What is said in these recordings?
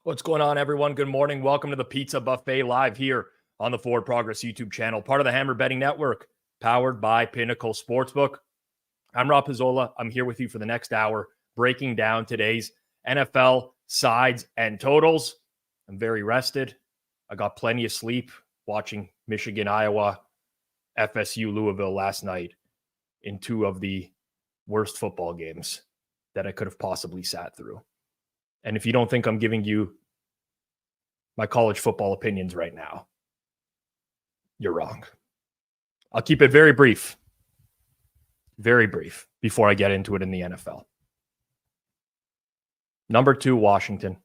What's going on, everyone? Good morning. Welcome to the Pizza Buffet live here on the Forward Progress YouTube channel, part of the Hammer Betting Network, powered by Pinnacle Sportsbook. I'm Rob Pizzola. I'm here with you for the next hour, breaking down today's NFL sides and totals. I'm very rested. I got plenty of sleep watching Michigan, Iowa, FSU, Louisville last night in two of the worst football games that I could have possibly sat through. And if you don't think I'm giving you my college football opinions right now, you're wrong. I'll keep it very brief before I get into it in the NFL. Number 2, Washington.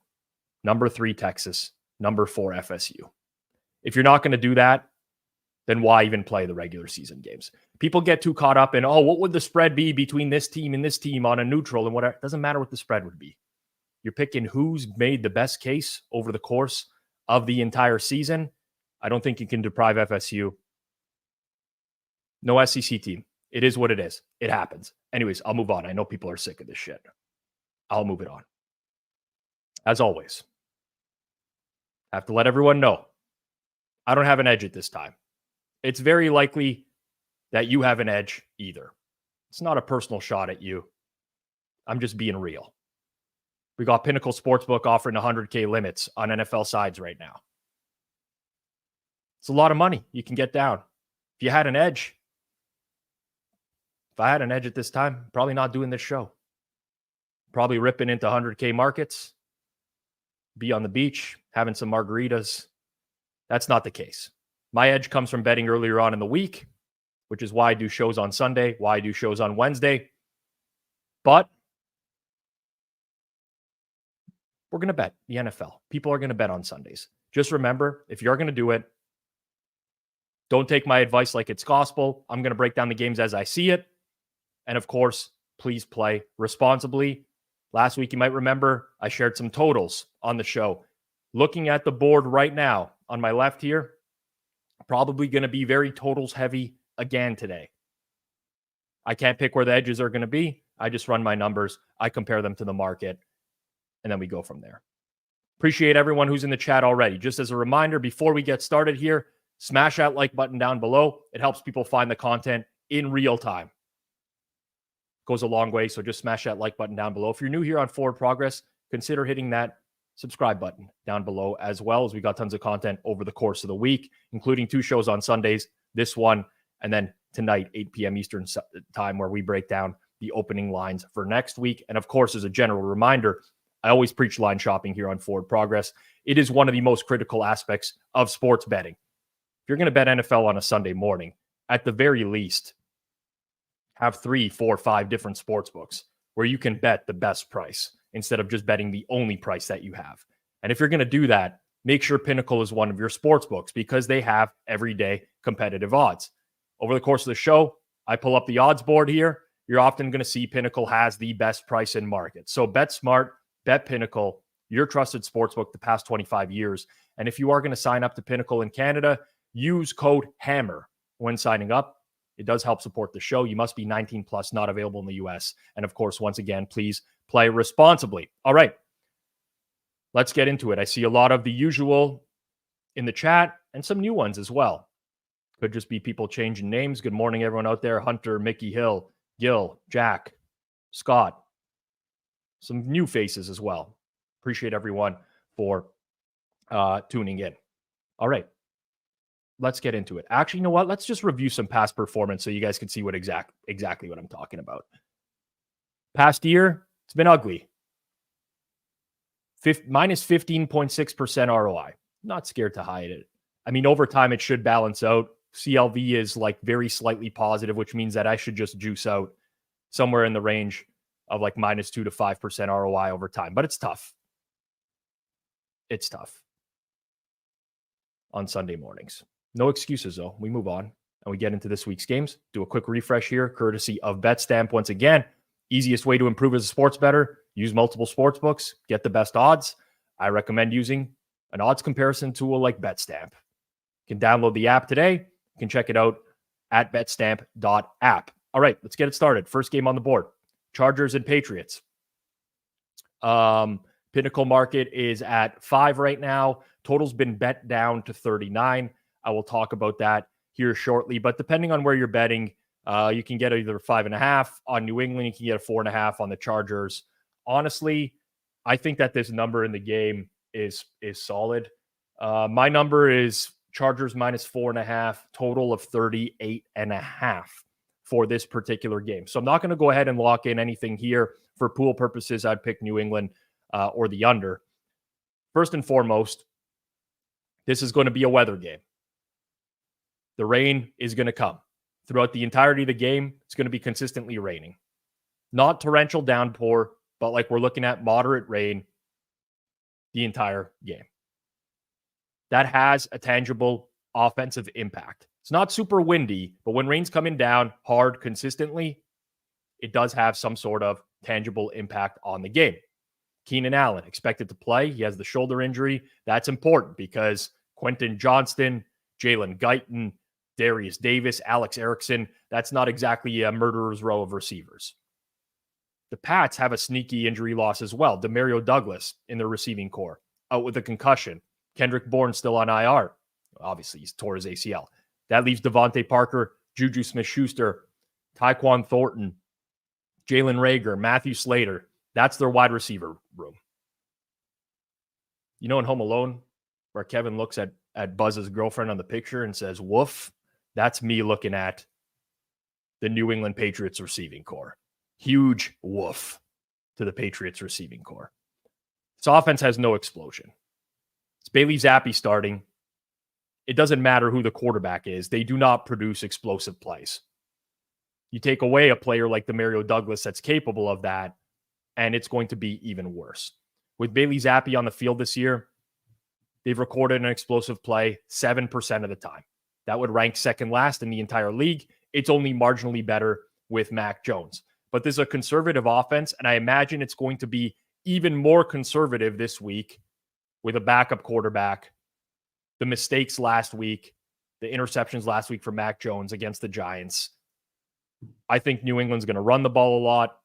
Number 3, Texas. Number 4, FSU. If you're not going to do that, then why even play the regular season games? People get too caught up in, what would the spread be between this team and this team on a neutral and whatever. It doesn't matter what the spread would be. You're picking who's made the best case over the course of the entire season. I don't think you can deprive FSU. No SEC team. It is what it is. It happens. Anyways, I'll move on. I know people are sick of this shit. I'll move it on. As always, I have to let everyone know I don't have an edge at this time. It's very likely that you have an edge either. It's not a personal shot at you. I'm just being real. We got Pinnacle Sportsbook offering 100K limits on NFL sides right now. It's a lot of money you can get down. If you had an edge, if I had an edge at this time, probably not doing this show. Probably ripping into 100K markets, be on the beach, having some margaritas. That's not the case. My edge comes from betting earlier on in the week, which is why I do shows on Sunday, why I do shows on Wednesday. But we're going to bet the NFL. People are going to bet on Sundays. Just remember, if you're going to do it, don't take my advice like it's gospel. I'm going to break down the games as I see it. And of course, please play responsibly. Last week, you might remember, I shared some totals on the show. Looking at the board right now on my left here, probably going to be very totals heavy again today. I can't pick where the edges are going to be. I just run my numbers. I compare them to the market. And then we go from there. Appreciate everyone who's in the chat already. Just as a reminder, before we get started here, smash that like button down below. It helps people find the content in real time. Goes a long way, so just smash that like button down below. If you're new here on Forward Progress, consider hitting that subscribe button down below as well, as we got tons of content over the course of the week, including 2 shows on Sundays, this one, and then tonight, 8 p.m. Eastern time, where we break down the opening lines for next week. And of course, as a general reminder, I always preach line shopping here on Forward Progress. It is one of the most critical aspects of sports betting. If you're going to bet NFL on a Sunday morning, at the very least, have 3, 4, 5 different sports books where you can bet the best price instead of just betting the only price that you have. And if you're going to do that, make sure Pinnacle is one of your sports books because they have everyday competitive odds. Over the course of the show, I pull up the odds board here. You're often going to see Pinnacle has the best price in market. So bet smart. Bet Pinnacle, your trusted sportsbook the past 25 years. And if you are going to sign up to Pinnacle in Canada, use code HAMMER when signing up. It does help support the show. You must be 19 plus, not available in the US. And of course, once again, please play responsibly. All right, let's get into it. I see a lot of the usual in the chat and some new ones as well. Could just be people changing names. Good morning, everyone out there. Hunter, Mickey Hill, Gil, Jack, Scott. Some new faces as well. Appreciate everyone for tuning in. All right. Let's get into it. Actually, you know what? Let's just review some past performance so you guys can see what exactly what I'm talking about. Past year, it's been ugly. Minus 15.6% ROI. Not scared to hide it. I mean, over time, it should balance out. CLV is like very slightly positive, which means that I should just juice out somewhere in the range of like minus 2 to 5% ROI over time. But it's tough. It's tough on Sunday mornings. No excuses, though. We move on and we get into this week's games. Do a quick refresh here, courtesy of betstamp. Once again, easiest way to improve as a sports bettor, use multiple sports books, get the best odds. I recommend using an odds comparison tool like betstamp. You can download the app today. You can check it out at betstamp.app. All right, let's get it started. First game on the board. Chargers and Patriots. Pinnacle market is at 5 right now. Total's been bet down to 39. I will talk about that here shortly. But depending on where you're betting, you can get either 5.5 on New England. You can get a 4.5 on the Chargers. Honestly, I think that this number in the game is solid. My number is Chargers minus 4.5, total of 38.5 for this particular game. So I'm not going to go ahead and lock in anything here. For pool purposes, I'd pick New England or the under. First and foremost, this is going to be a weather game. The rain is going to come. Throughout the entirety of the game, it's going to be consistently raining. Not torrential downpour, but like we're looking at moderate rain the entire game. That has a tangible offensive impact. It's not super windy, but when rain's coming down hard consistently, it does have some sort of tangible impact on the game. Keenan Allen expected to play. He has the shoulder injury. That's important because Quentin Johnston, Jalen Guyton, Darius Davis, Alex Erickson, that's not exactly a murderer's row of receivers. The Pats have a sneaky injury loss as well. Demario Douglas in their receiving core, out with a concussion. Kendrick Bourne still on IR. Obviously, he's tore his ACL. That leaves Devontae Parker, Juju Smith-Schuster, Tyquan Thornton, Jalen Reagor, Matthew Slater. That's their wide receiver room. You know in Home Alone, where Kevin looks at Buzz's girlfriend on the picture and says, woof, that's me looking at the New England Patriots receiving core. Huge woof to the Patriots receiving core. This offense has no explosion. It's Bailey Zappi starting. It doesn't matter who the quarterback is. They do not produce explosive plays. You take away a player like Demario Douglas that's capable of that, and it's going to be even worse. With Bailey Zappi on the field this year, they've recorded an explosive play 7% of the time. That would rank second last in the entire league. It's only marginally better with Mac Jones. But this is a conservative offense, and I imagine it's going to be even more conservative this week with a backup quarterback. The mistakes last week, the interceptions last week for Mac Jones against the Giants. I think New England's going to run the ball a lot.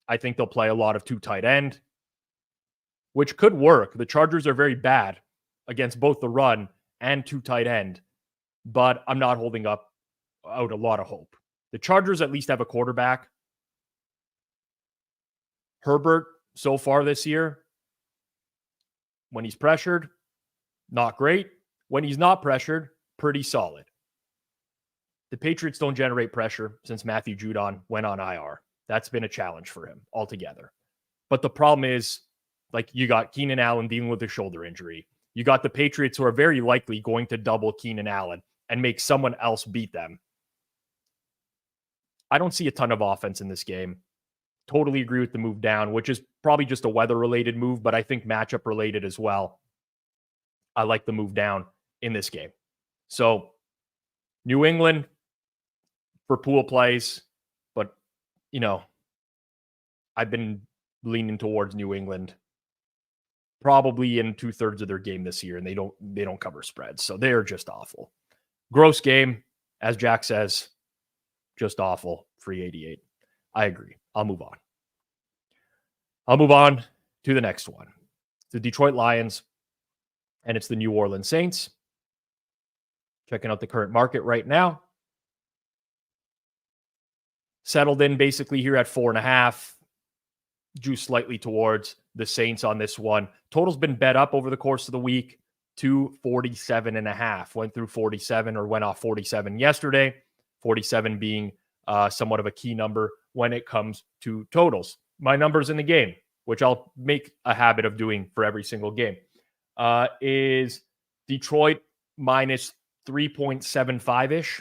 I think they'll play a lot of two tight end, which could work. The Chargers are very bad against both the run and two tight end, but I'm not holding out a lot of hope. The Chargers at least have a quarterback. Herbert, so far this year, when he's pressured, not great. When he's not pressured, pretty solid. The Patriots don't generate pressure since Matthew Judon went on IR. That's been a challenge for him altogether. But the problem is, like, you got Keenan Allen dealing with a shoulder injury. You got the Patriots who are very likely going to double Keenan Allen and make someone else beat them. I don't see a ton of offense in this game. Totally agree with the move down, which is probably just a weather-related move, but I think matchup-related as well. I like the move down in this game. So, New England for pool plays, but, you know, I've been leaning towards New England probably in 2/3 of their game this year, and they don't cover spreads, so they're just awful. Gross game, as Jack says, just awful. Free 88. I agree. I'll move on. I'll move on to the next one. The Detroit Lions, and it's the New Orleans Saints. Checking out the current market right now. Settled in basically here at 4.5. Juice slightly towards the Saints on this one. Total's been bet up over the course of the week to 47.5. Went through 47 or went off 47 yesterday. 47 being somewhat of a key number when it comes to totals. My numbers in the game, which I'll make a habit of doing for every single game, is Detroit minus 3.75-ish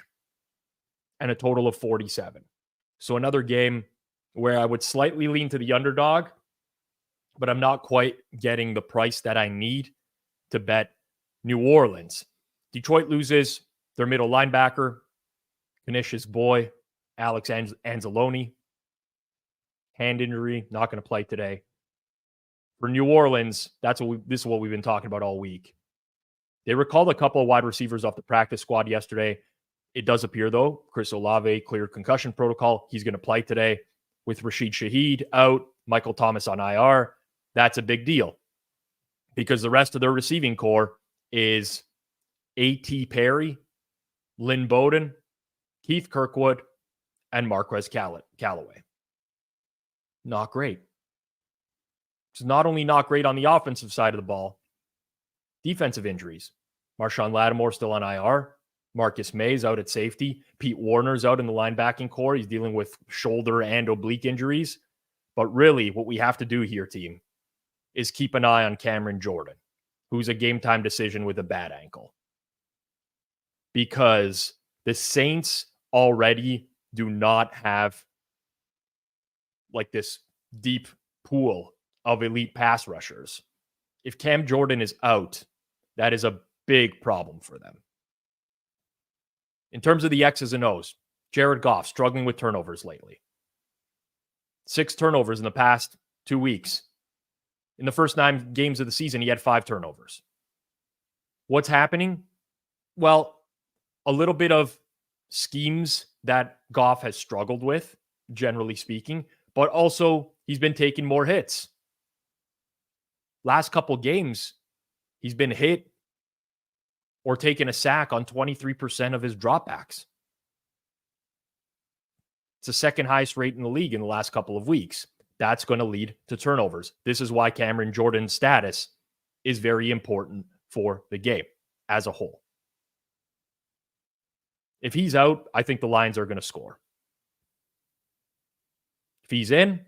and a total of 47. So another game where I would slightly lean to the underdog, but I'm not quite getting the price that I need to bet New Orleans. Detroit loses their middle linebacker, Kanish's boy, Alex Anzalone. Hand injury, not going to play today. For New Orleans, this is what we've been talking about all week. They recalled a couple of wide receivers off the practice squad yesterday. It does appear, though, Chris Olave cleared concussion protocol. He's going to play today with Rashid Shaheed out, Michael Thomas on IR. That's a big deal because the rest of their receiving core is A.T. Perry, Lynn Bowden, Keith Kirkwood, and Marquez Callaway. Not great. It's not only not great on the offensive side of the ball, defensive injuries. Marshawn Lattimore still on IR. Marcus May's out at safety. Pete Warner's out in the linebacking core. He's dealing with shoulder and oblique injuries. But really, what we have to do here, team, is keep an eye on Cameron Jordan, who's a game-time decision with a bad ankle. Because the Saints already do not have like this deep pool of elite pass rushers. If Cam Jordan is out, that is a big problem for them. In terms of the X's and O's, Jared Goff struggling with turnovers lately. 6 turnovers in the past 2 weeks. In the first 9 games of the season, he had 5 turnovers. What's happening? Well, a little bit of schemes that Goff has struggled with, generally speaking, but also he's been taking more hits. Last couple games, he's been hit or taken a sack on 23% of his dropbacks. It's the second highest rate in the league in the last couple of weeks. That's going to lead to turnovers. This is why Cameron Jordan's status is very important for the game as a whole. If he's out, I think the Lions are going to score. If he's in,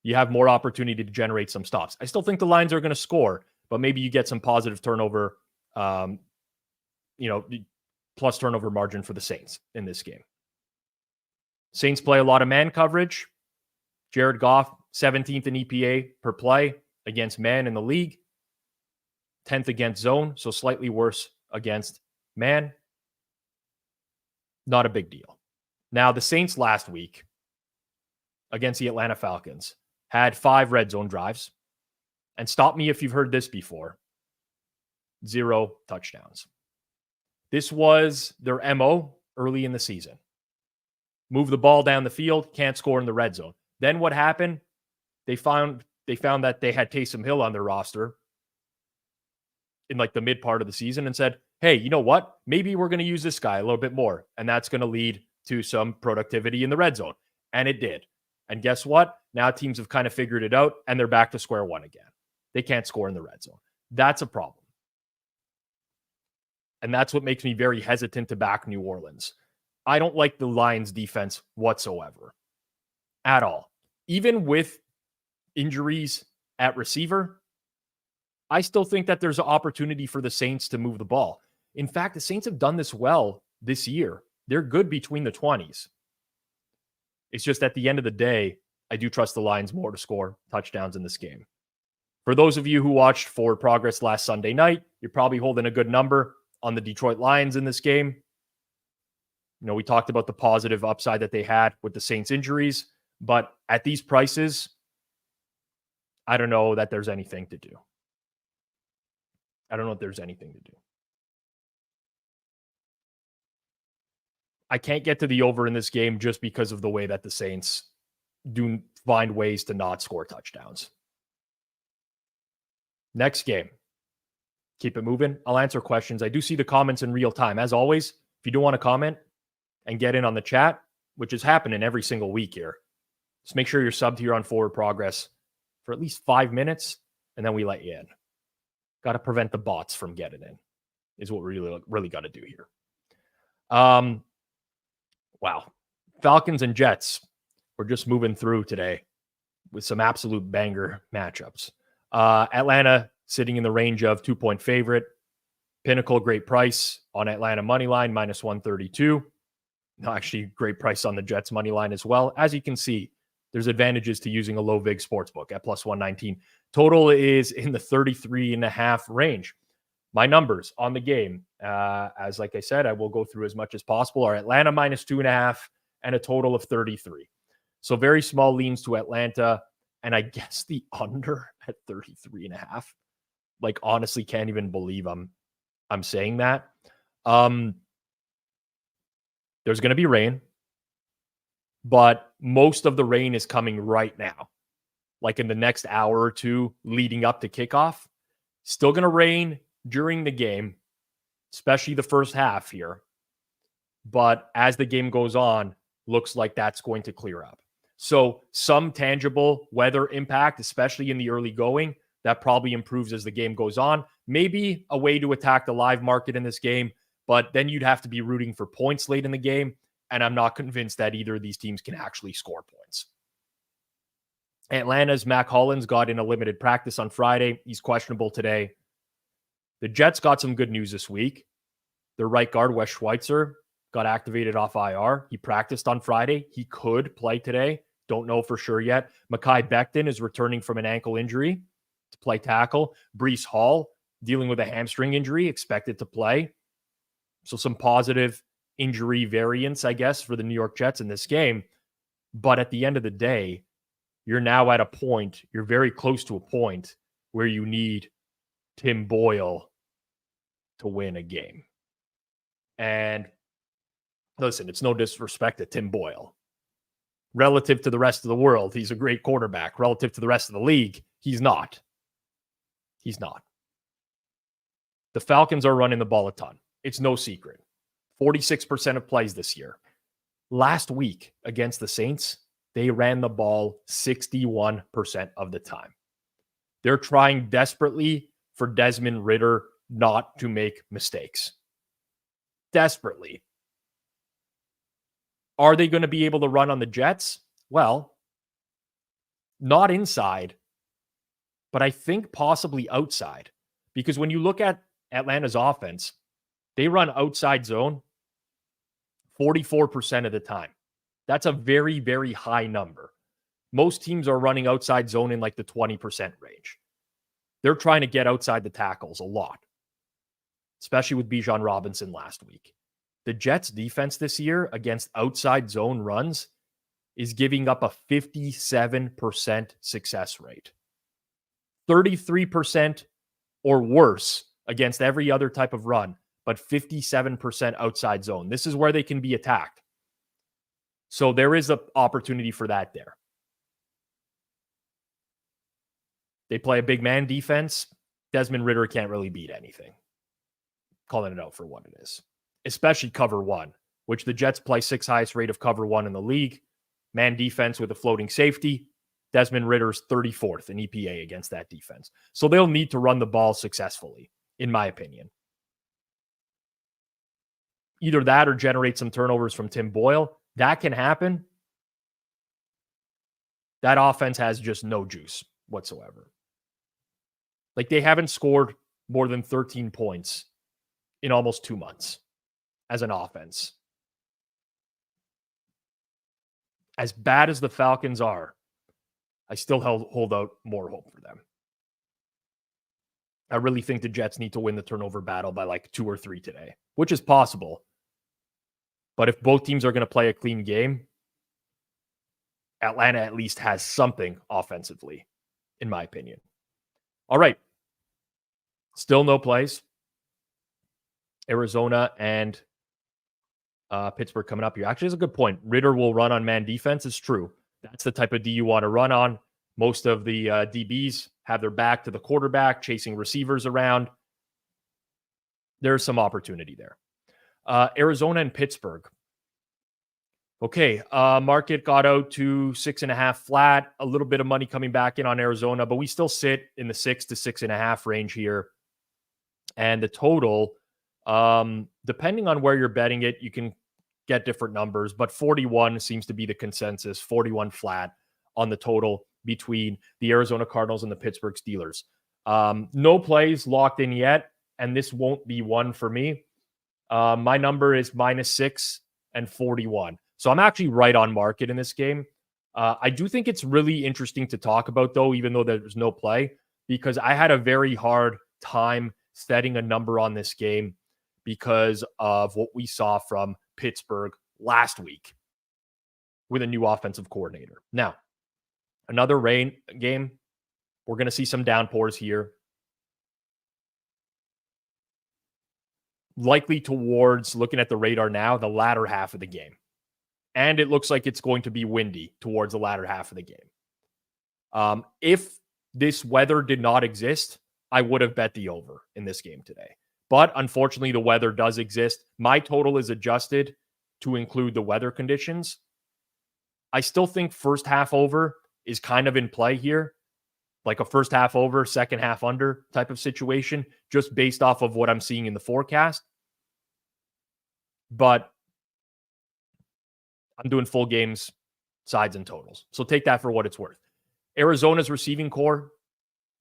you have more opportunity to generate some stops. I still think the Lions are going to score, but maybe you get some positive turnover, plus turnover margin for the Saints in this game. Saints play a lot of man coverage. Jared Goff, 17th in EPA per play against man in the league. 10th against zone, so slightly worse against man. Not a big deal. Now, the Saints last week against the Atlanta Falcons had 5 red zone drives. And stop me if you've heard this before. 0 touchdowns. This was their MO early in the season. Move the ball down the field, can't score in the red zone. Then what happened? They found that they had Taysom Hill on their roster in like the mid part of the season and said, hey, you know what? Maybe we're going to use this guy a little bit more. And that's going to lead to some productivity in the red zone. And it did. And guess what? Now teams have kind of figured it out and they're back to square one again. They can't score in the red zone. That's a problem. And that's what makes me very hesitant to back New Orleans. I don't like the Lions defense whatsoever. At all. Even with injuries at receiver, I still think that there's an opportunity for the Saints to move the ball. In fact, the Saints have done this well this year. They're good between the 20s. It's just at the end of the day, I do trust the Lions more to score touchdowns in this game. For those of you who watched Forward Progress last Sunday night, you're probably holding a good number on the Detroit Lions in this game. You know, we talked about the positive upside that they had with the Saints injuries, but at these prices, I don't know that there's anything to do. I don't know if there's anything to do. I can't get to the over in this game just because of the way that the Saints do find ways to not score touchdowns. Next game. Keep it moving. I'll answer questions. I do see the comments in real time. As always, if you do want to comment and get in on the chat, which is happening every single week here, just make sure you're subbed here on Forward Progress for at least 5 minutes, and then we let you in. Got to prevent the bots from getting in, is what we really got to do here. Wow. Falcons and Jets. We're just moving through today with some absolute banger matchups. Atlanta sitting in the range of 2-point favorite. Pinnacle, great price on Atlanta money line, minus 132. No, actually, great price on the Jets money line as well. As you can see, there's advantages to using a low vig sportsbook at plus 119. Total is in the 33.5 range. My numbers on the game, as like I said, I will go through as much as possible, are Atlanta minus 2.5 and a total of 33. So very small leans to Atlanta. And I guess the under at 33.5. Like, honestly, can't even believe I'm saying that. There's going to be rain, but most of the rain is coming right now. like in the next hour or two leading up to kickoff. Still going to rain during the game, especially the first half here. But as the game goes on, looks like that's going to clear up. So some tangible weather impact, especially in the early going, that probably improves as the game goes on. Maybe a way to attack the live market in this game, but then you'd have to be rooting for points late in the game. And I'm not convinced that either of these teams can actually score points. Atlanta's Mac Hollins got in a limited practice on Friday. He's questionable today. The Jets got some good news this week. Their right guard, Wes Schweitzer, got activated off IR. He practiced on Friday. He could play today. Don't know for sure yet. Mekhi Becton is returning from an ankle injury to play tackle. Breece Hall dealing with a hamstring injury, expected to play. So some positive injury variance, I guess, for the New York Jets in this game. But at the end of the day, you're now at a point, you're very close to a point where you need Tim Boyle to win a game. And listen, it's no disrespect to Tim Boyle. Relative to the rest of the world, he's a great quarterback. Relative to the rest of the league, he's not. He's not. The Falcons are running the ball a ton. It's no secret. 46% of plays this year. Last week against the Saints, they ran the ball 61% of the time. They're trying desperately for Desmond Ridder not to make mistakes. Desperately. Are they going to be able to run on the Jets? Well, not inside, but I think possibly outside. Because when you look at Atlanta's offense, they run outside zone 44% of the time. That's a very, very high number. Most teams are running outside zone in like the 20% range. They're trying to get outside the tackles a lot, especially with Bijan Robinson last week. The Jets defense this year against outside zone runs is giving up a 57% success rate. 33% or worse against every other type of run, but 57% outside zone. This is where they can be attacked. So there is an opportunity for that there. They play a big man defense. Desmond Ridder can't really beat anything. Calling it out for what it is. Especially cover one, which the Jets play 6th highest rate of cover one in the league. Man defense with a floating safety. Desmond Ridder's 34th in EPA against that defense. So they'll need to run the ball successfully, in my opinion. Either that or generate some turnovers from Tim Boyle. That can happen. That offense has just no juice whatsoever. Like they haven't scored more than 13 points in almost 2 months as an offense. As bad as the Falcons are, I still hold out more hope for them. I really think the Jets need to win the turnover battle by like 2 or 3 today, which is possible. But if both teams are going to play a clean game, Atlanta at least has something offensively, in my opinion. All right. Still no plays. Arizona and Pittsburgh coming up here. Actually, it's a good point. Ridder will run on man defense. It's true. That's the type of D you want to run on. Most of the DBs have their back to the quarterback, chasing receivers around. There's some opportunity there. Arizona and Pittsburgh. Okay, market got out to 6.5 flat. A little bit of money coming back in on Arizona, but we still sit in the 6 to 6.5 range here. And the total, depending on where you're betting it, you can get different numbers, but 41 seems to be the consensus, 41 flat on the total between the Arizona Cardinals and the Pittsburgh Steelers. No plays locked in yet, and this won't be one for me. My number is -6 and 41. So I'm actually right on market in this game. I do think it's really interesting to talk about, though, even though there's no play, because I had a very hard time setting a number on this game because of what we saw from Pittsburgh last week with a new offensive coordinator. Now, another rain game. We're going to see some downpours here. Likely towards, looking at the radar now, the latter half of the game. And it looks like it's going to be windy towards the latter half of the game. If this weather did not exist, I would have bet the over in this game today. But unfortunately, the weather does exist. My total is adjusted to include the weather conditions. I still think first half over is kind of in play here, like a first half over, second half under type of situation, just based off of what I'm seeing in the forecast. But I'm doing full games, sides, and totals. So take that for what it's worth. Arizona's receiving core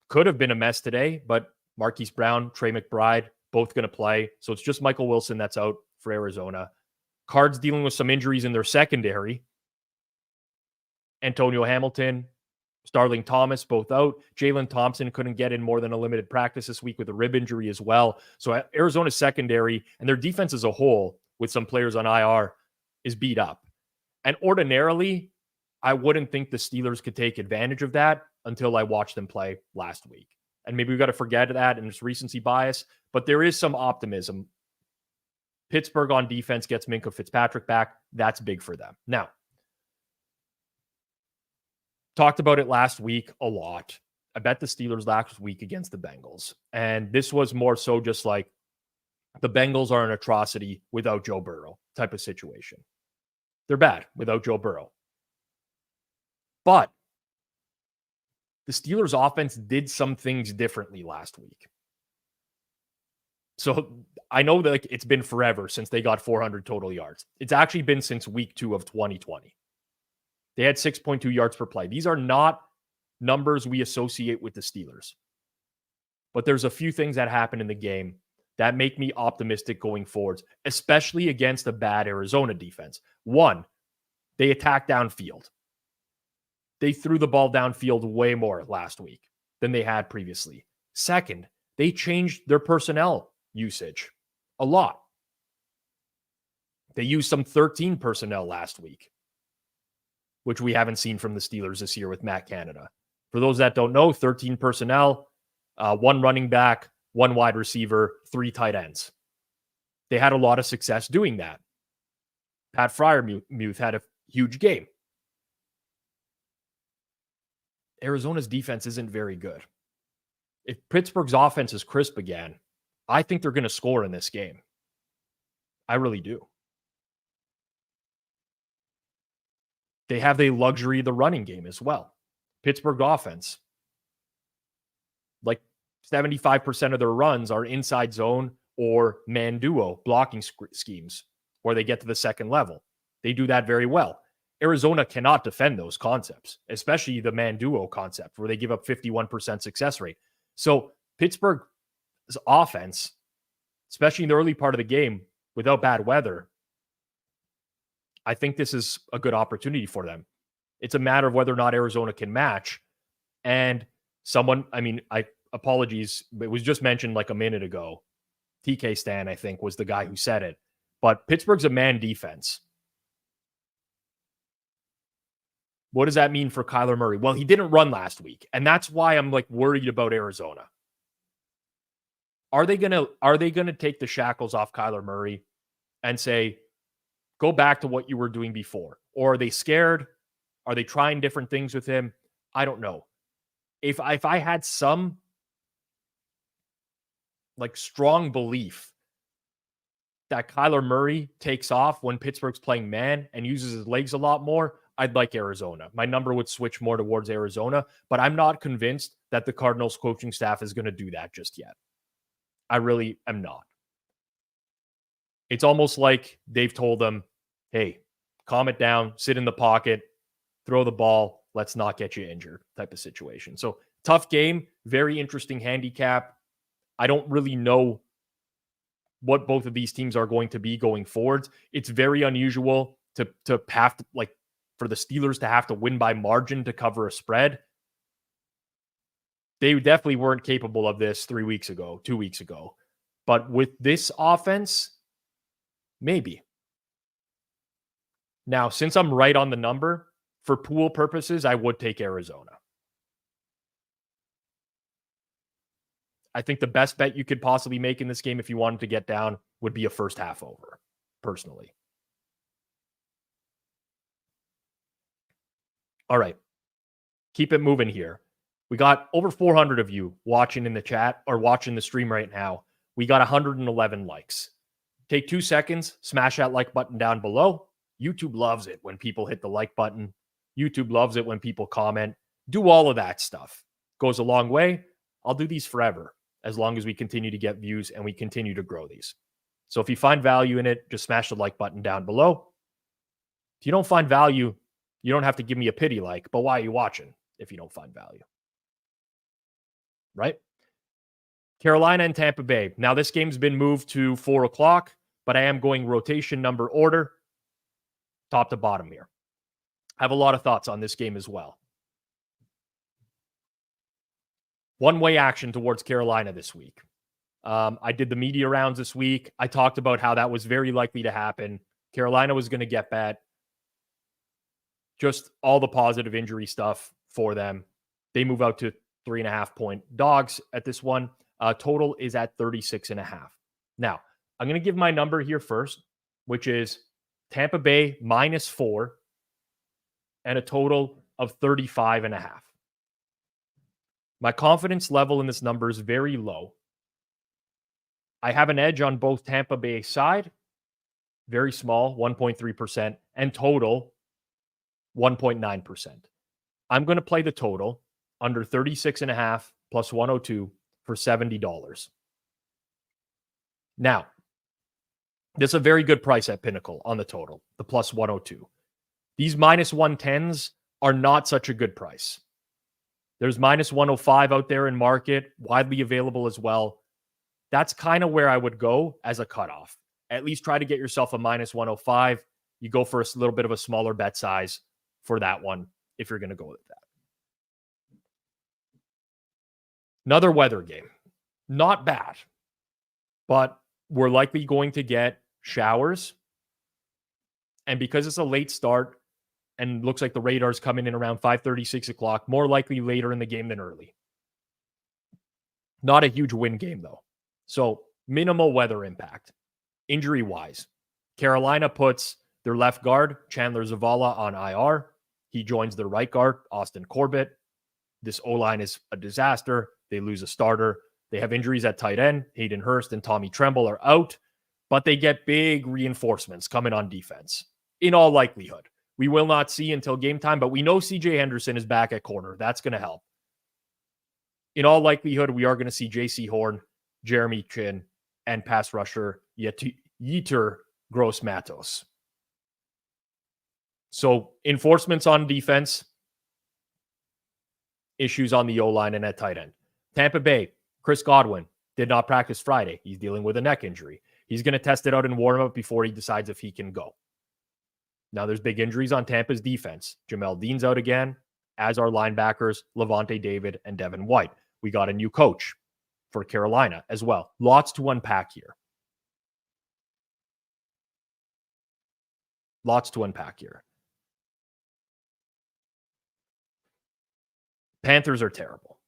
could have been a mess today, but Marquise Brown, Trey McBride, both going to play. So it's just Michael Wilson that's out for Arizona. Cards dealing with some injuries in their secondary. Antonio Hamilton, Starling Thomas, both out. Jalen Thompson couldn't get in more than a limited practice this week with a rib injury as well. So Arizona's secondary and their defense as a whole, with some players on IR, is beat up. And ordinarily, I wouldn't think the Steelers could take advantage of that until I watched them play last week. And maybe we've got to forget that and it's recency bias, but there is some optimism. Pittsburgh on defense gets Minkah Fitzpatrick back. That's big for them. Now, talked about it last week a lot. I bet the Steelers last week against the Bengals. And this was more so just like the Bengals are an atrocity without Joe Burrow type of situation. They're bad without Joe Burrow. But the Steelers offense did some things differently last week. So I know that it's been forever since they got 400 total yards. It's actually been since week 2 of 2020. They had 6.2 yards per play. These are not numbers we associate with the Steelers. But there's a few things that happen in the game that make me optimistic going forwards, especially against a bad Arizona defense. One, they attacked downfield. They threw the ball downfield way more last week than they had previously. Second, they changed their personnel usage a lot. They used some 13 personnel last week, which we haven't seen from the Steelers this year with Matt Canada. For those that don't know, 13 personnel, 1 running back, 1 wide receiver, 3 tight ends. They had a lot of success doing that. Pat Freiermuth had a huge game. Arizona's defense isn't very good. If Pittsburgh's offense is crisp again, I think they're going to score in this game. I really do. They have the luxury of the running game as well. Pittsburgh offense, like 75% of their runs are inside zone or man duo blocking schemes where they get to the second level. They do that very well. Arizona cannot defend those concepts, especially the man duo concept where they give up 51% success rate. So Pittsburgh's offense, especially in the early part of the game without bad weather, I think this is a good opportunity for them. It's a matter of whether or not Arizona can match. And apologies, it was just mentioned like a minute ago. TK Stan, I think, was the guy who said it. But Pittsburgh's a man defense. What does that mean for Kyler Murray? Well, he didn't run last week, and that's why I'm like worried about Arizona. Are they gonna take the shackles off Kyler Murray and say, go back to what you were doing before? Or are they scared? Are they trying different things with him? I don't know. If I had some like strong belief that Kyler Murray takes off when Pittsburgh's playing man and uses his legs a lot more, I'd like Arizona. My number would switch more towards Arizona, but I'm not convinced that the Cardinals coaching staff is going to do that just yet. I really am not. It's almost like they've told them, hey, calm it down, sit in the pocket, throw the ball, let's not get you injured type of situation. So tough game, very interesting handicap. I don't really know what both of these teams are going to be going forward. It's very unusual to have to, like, for the Steelers to have to win by margin to cover a spread. They definitely weren't capable of this 2 weeks ago. But with this offense, maybe. Now, since I'm right on the number, for pool purposes, I would take Arizona. I think the best bet you could possibly make in this game if you wanted to get down would be a first half over, personally. All right. keep it moving here. We got over 400 of you watching in the chat or watching the stream right now. We got 111 likes. Take 2 seconds, smash that like button down below. YouTube loves it when people hit the like button. YouTube loves it when people comment. Do all of that stuff. Goes a long way. I'll do these forever as long as we continue to get views and we continue to grow these. So if you find value in it, just smash the like button down below. If you don't find value, you don't have to give me a pity like, but why are you watching if you don't find value? Right? Carolina and Tampa Bay. Now, this game's been moved to 4 o'clock, but I am going rotation number order, top to bottom here. I have a lot of thoughts on this game as well. One-way action towards Carolina this week. I did the media rounds this week. I talked about how that was very likely to happen. Carolina was going to get bet. Just all the positive injury stuff for them. They move out to 3.5-point dogs at this one. Total is at 36.5. Now, I'm going to give my number here first, which is Tampa Bay -4 and a total of 35.5. My confidence level in this number is very low. I have an edge on both Tampa Bay side, very small, 1.3%, and total, 1.9%. I'm going to play the total under 36.5 plus 102 for $70. Now, this is a very good price at Pinnacle on the total, the plus 102. These -110s are not such a good price. There's -105 out there in market, widely available as well. That's kind of where I would go as a cutoff. At least try to get yourself a -105. You go for a little bit of a smaller bet size for that one if you're going to go with that. Another weather game. Not bad, but we're likely going to get showers. And because it's a late start and looks like the radar's coming in around 5:30, 6 o'clock, more likely later in the game than early. Not a huge win game, though. So minimal weather impact. Injury-wise, Carolina puts their left guard, Chandler Zavala, on IR. He joins their right guard, Austin Corbett. This O-line is a disaster. They lose a starter. They have injuries at tight end. Hayden Hurst and Tommy Tremble are out, but they get big reinforcements coming on defense. In all likelihood, we will not see until game time, but we know CJ Henderson is back at corner. That's going to help. In all likelihood, we are going to see JC Horn, Jeremy Chin, and pass rusher Yetur Gross-Matos. So enforcements on defense, issues on the O-line and at tight end. Tampa Bay, Chris Godwin did not practice Friday. He's dealing with a neck injury. He's going to test it out and warm up before he decides if he can go. Now there's big injuries on Tampa's defense. Jamel Dean's out again, as are linebackers Levante David and Devin White. We got a new coach for Carolina as well. Lots to unpack here. Panthers are terrible.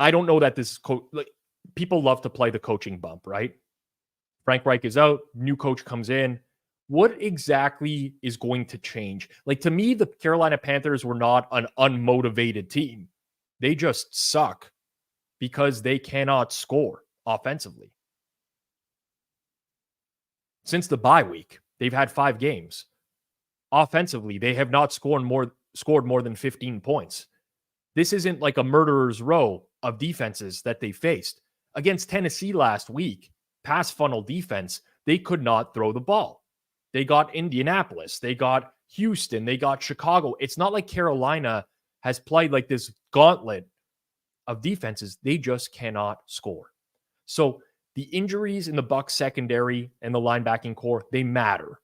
I don't know that this people love to play the coaching bump, right? Frank Reich is out, new coach comes in. What exactly is going to change? Like, to me, the Carolina Panthers were not an unmotivated team. They just suck because they cannot score offensively. Since the bye week, they've had 5 games. Offensively, they have not scored more than 15 points. This isn't like a murderer's row of defenses that they faced. Against Tennessee last week, pass funnel defense, they could not throw the ball. They got Indianapolis. They got Houston. They got Chicago. It's not like Carolina has played like this gauntlet of defenses. They just cannot score. So the injuries in the Bucs secondary and the linebacking core, they matter.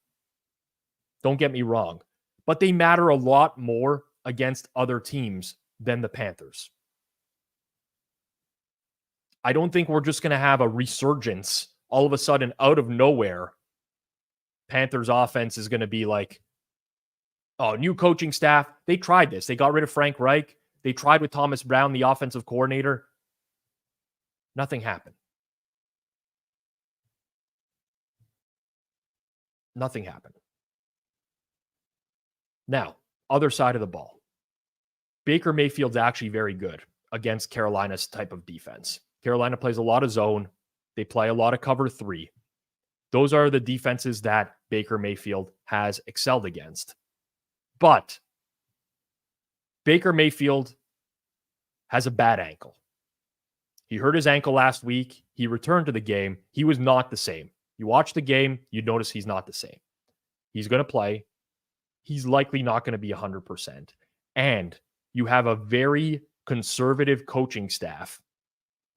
Don't get me wrong, but they matter a lot more against other teams than the Panthers. I don't think we're just going to have a resurgence all of a sudden out of nowhere. Panthers offense is going to be like, oh, new coaching staff. They tried this. They got rid of Frank Reich. They tried with Thomas Brown, the offensive coordinator. Nothing happened. Nothing happened. Now, other side of the ball. Baker Mayfield's actually very good against Carolina's type of defense. Carolina plays a lot of zone. They play a lot of cover 3. Those are the defenses that Baker Mayfield has excelled against. But Baker Mayfield has a bad ankle. He hurt his ankle last week. He returned to the game. He was not the same. You watch the game, you'd notice he's not the same. He's going to play. He's likely not going to be 100%. And you have a very conservative coaching staff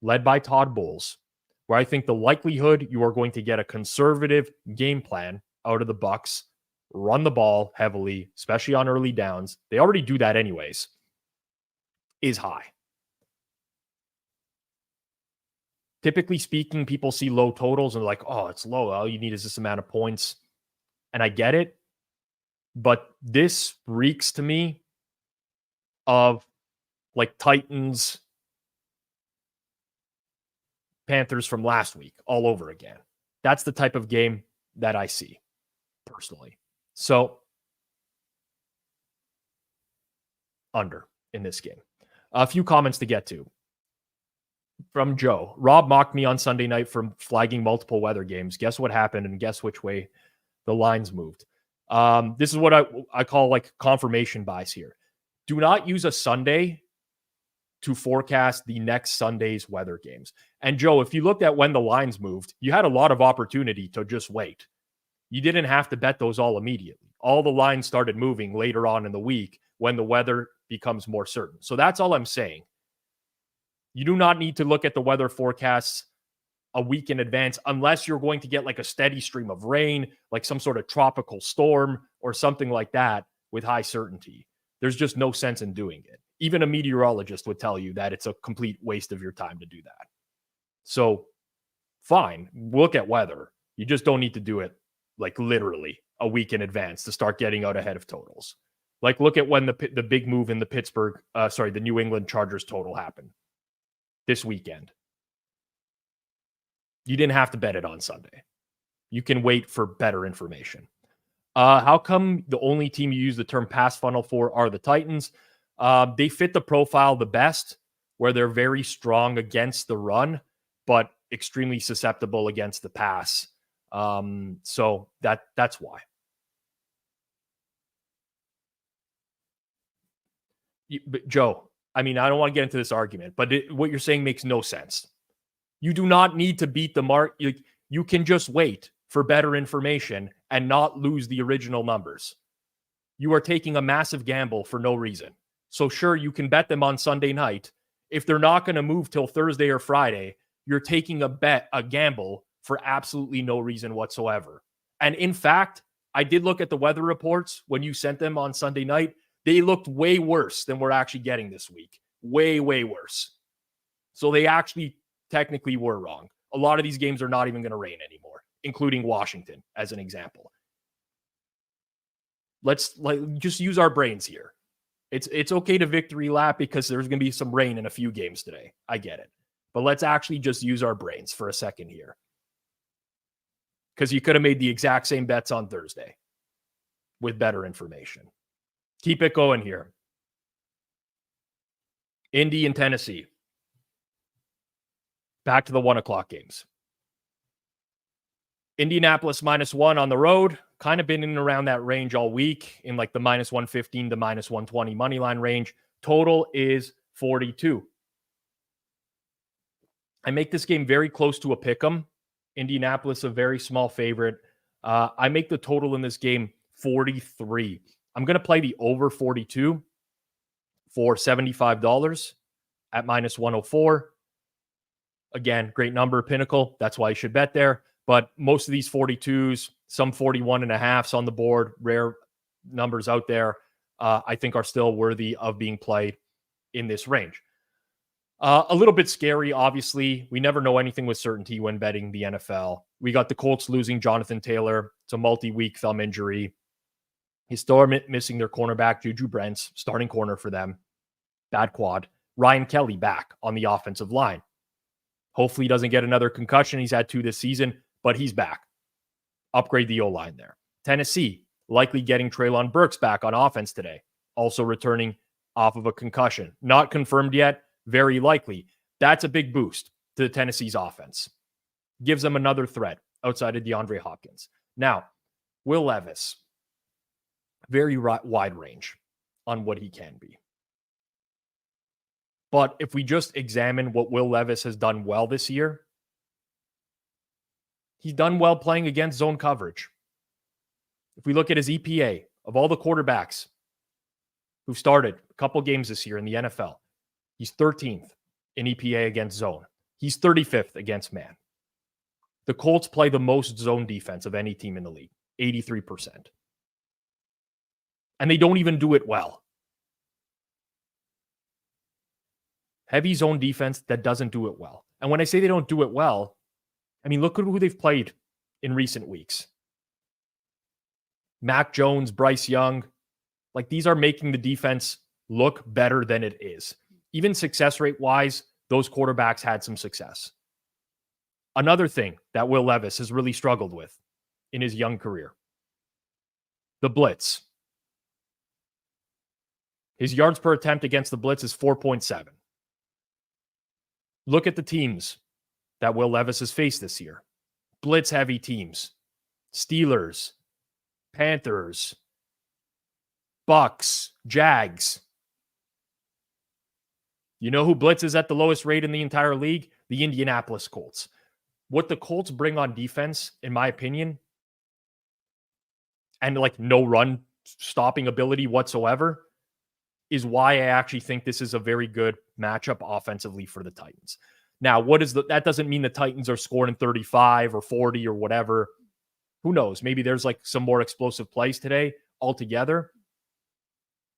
led by Todd Bowles, where I think the likelihood you are going to get a conservative game plan out of the Bucs, run the ball heavily, especially on early downs. They already do that anyways, is high. Typically speaking, people see low totals and they're like, oh, it's low. All you need is this amount of points. And I get it. But this reeks to me of like Titans, Panthers from last week all over again. That's the type of game that I see personally. So under in this game. A few comments to get to. From Joe. Rob mocked me on Sunday night for flagging multiple weather games. Guess what happened and guess which way the lines moved. This is what I call like confirmation bias here. Do not use a Sunday to forecast the next Sunday's weather games. And Joe, if you looked at when the lines moved, you had a lot of opportunity to just wait. You didn't have to bet those all immediately. All the lines started moving later on in the week when the weather becomes more certain. So that's all I'm saying. You do not need to look at the weather forecasts a week in advance unless you're going to get like a steady stream of rain, like some sort of tropical storm or something like that with high certainty. There's just no sense in doing it. Even a meteorologist would tell you that it's a complete waste of your time to do that. So fine, look at weather. You just don't need to do it like literally a week in advance to start getting out ahead of totals. Like look at when the big move in the New England Chargers total happened this weekend. You didn't have to bet it on Sunday. You can wait for better information. How come the only team you use the term pass funnel for are the Titans? They fit the profile the best, where they're very strong against the run, but extremely susceptible against the pass. So that's why. But Joe, I mean, I don't want to get into this argument, but what you're saying makes no sense. You do not need to beat the mark. You can just wait for better information and not lose the original numbers. You are taking a massive gamble for no reason. So sure, you can bet them on Sunday night. If they're not going to move till Thursday or Friday, you're taking a gamble for absolutely no reason whatsoever. And in fact, I did look at the weather reports when you sent them on Sunday night. They looked way worse than we're actually getting this week. Way, way worse. So they actually technically were wrong. A lot of these games are not even going to rain anymore, including Washington as an example. Let's just use our brains here. It's okay to victory lap because there's going to be some rain in a few games today. I get it. But let's actually just use our brains for a second here. Because you could have made the exact same bets on Thursday with better information. Keep it going here. Indy and Tennessee. Back to the 1:00 games. Indianapolis -1 on the road. Kind of been in and around that range all week in like the -115 to -120 money line range. Total is 42. I make this game very close to a pick'em. Indianapolis, a very small favorite. I make the total in this game 43. I'm going to play the over 42 for $75 at -104. Again, great number, Pinnacle. That's why you should bet there. But most of these 42s, some 41.5s on the board, rare numbers out there, I think are still worthy of being played in this range. A little bit scary, obviously. We never know anything with certainty when betting the NFL. We got the Colts losing Jonathan Taylor. It's a multi-week thumb injury. He's still missing their cornerback, Juju Brents, starting corner for them. Bad quad. Ryan Kelly back on the offensive line. Hopefully he doesn't get another concussion. He's had 2 this season, but he's back. Upgrade the O-line there. Tennessee, likely getting Treylon Burks back on offense today. Also returning off of a concussion. Not confirmed yet, very likely. That's a big boost to the Tennessee's offense. Gives them another threat outside of DeAndre Hopkins. Now, Will Levis, very wide range on what he can be. But if we just examine what Will Levis has done well this year, he's done well playing against zone coverage. If we look at his EPA, of all the quarterbacks who've started a couple games this year in the NFL, he's 13th in EPA against zone. He's 35th against man. The Colts play the most zone defense of any team in the league, 83%. And they don't even do it well. Heavy zone defense that doesn't do it well. And when I say they don't do it well, I mean, look at who they've played in recent weeks. Mac Jones, Bryce Young. Like, these are making the defense look better than it is. Even success rate wise, those quarterbacks had some success. Another thing that Will Levis has really struggled with in his young career, the blitz. His yards per attempt against the blitz is 4.7. Look at the teams that Will Levis has faced this year. Blitz-heavy teams. Steelers, Panthers, Bucks, Jags. You know who blitzes at the lowest rate in the entire league? The Indianapolis Colts. What the Colts bring on defense, in my opinion, and like no run stopping ability whatsoever, is why I actually think this is a very good matchup offensively for the Titans. Now, that doesn't mean the Titans are scoring 35 or 40 or whatever. Who knows? Maybe there's like some more explosive plays today altogether.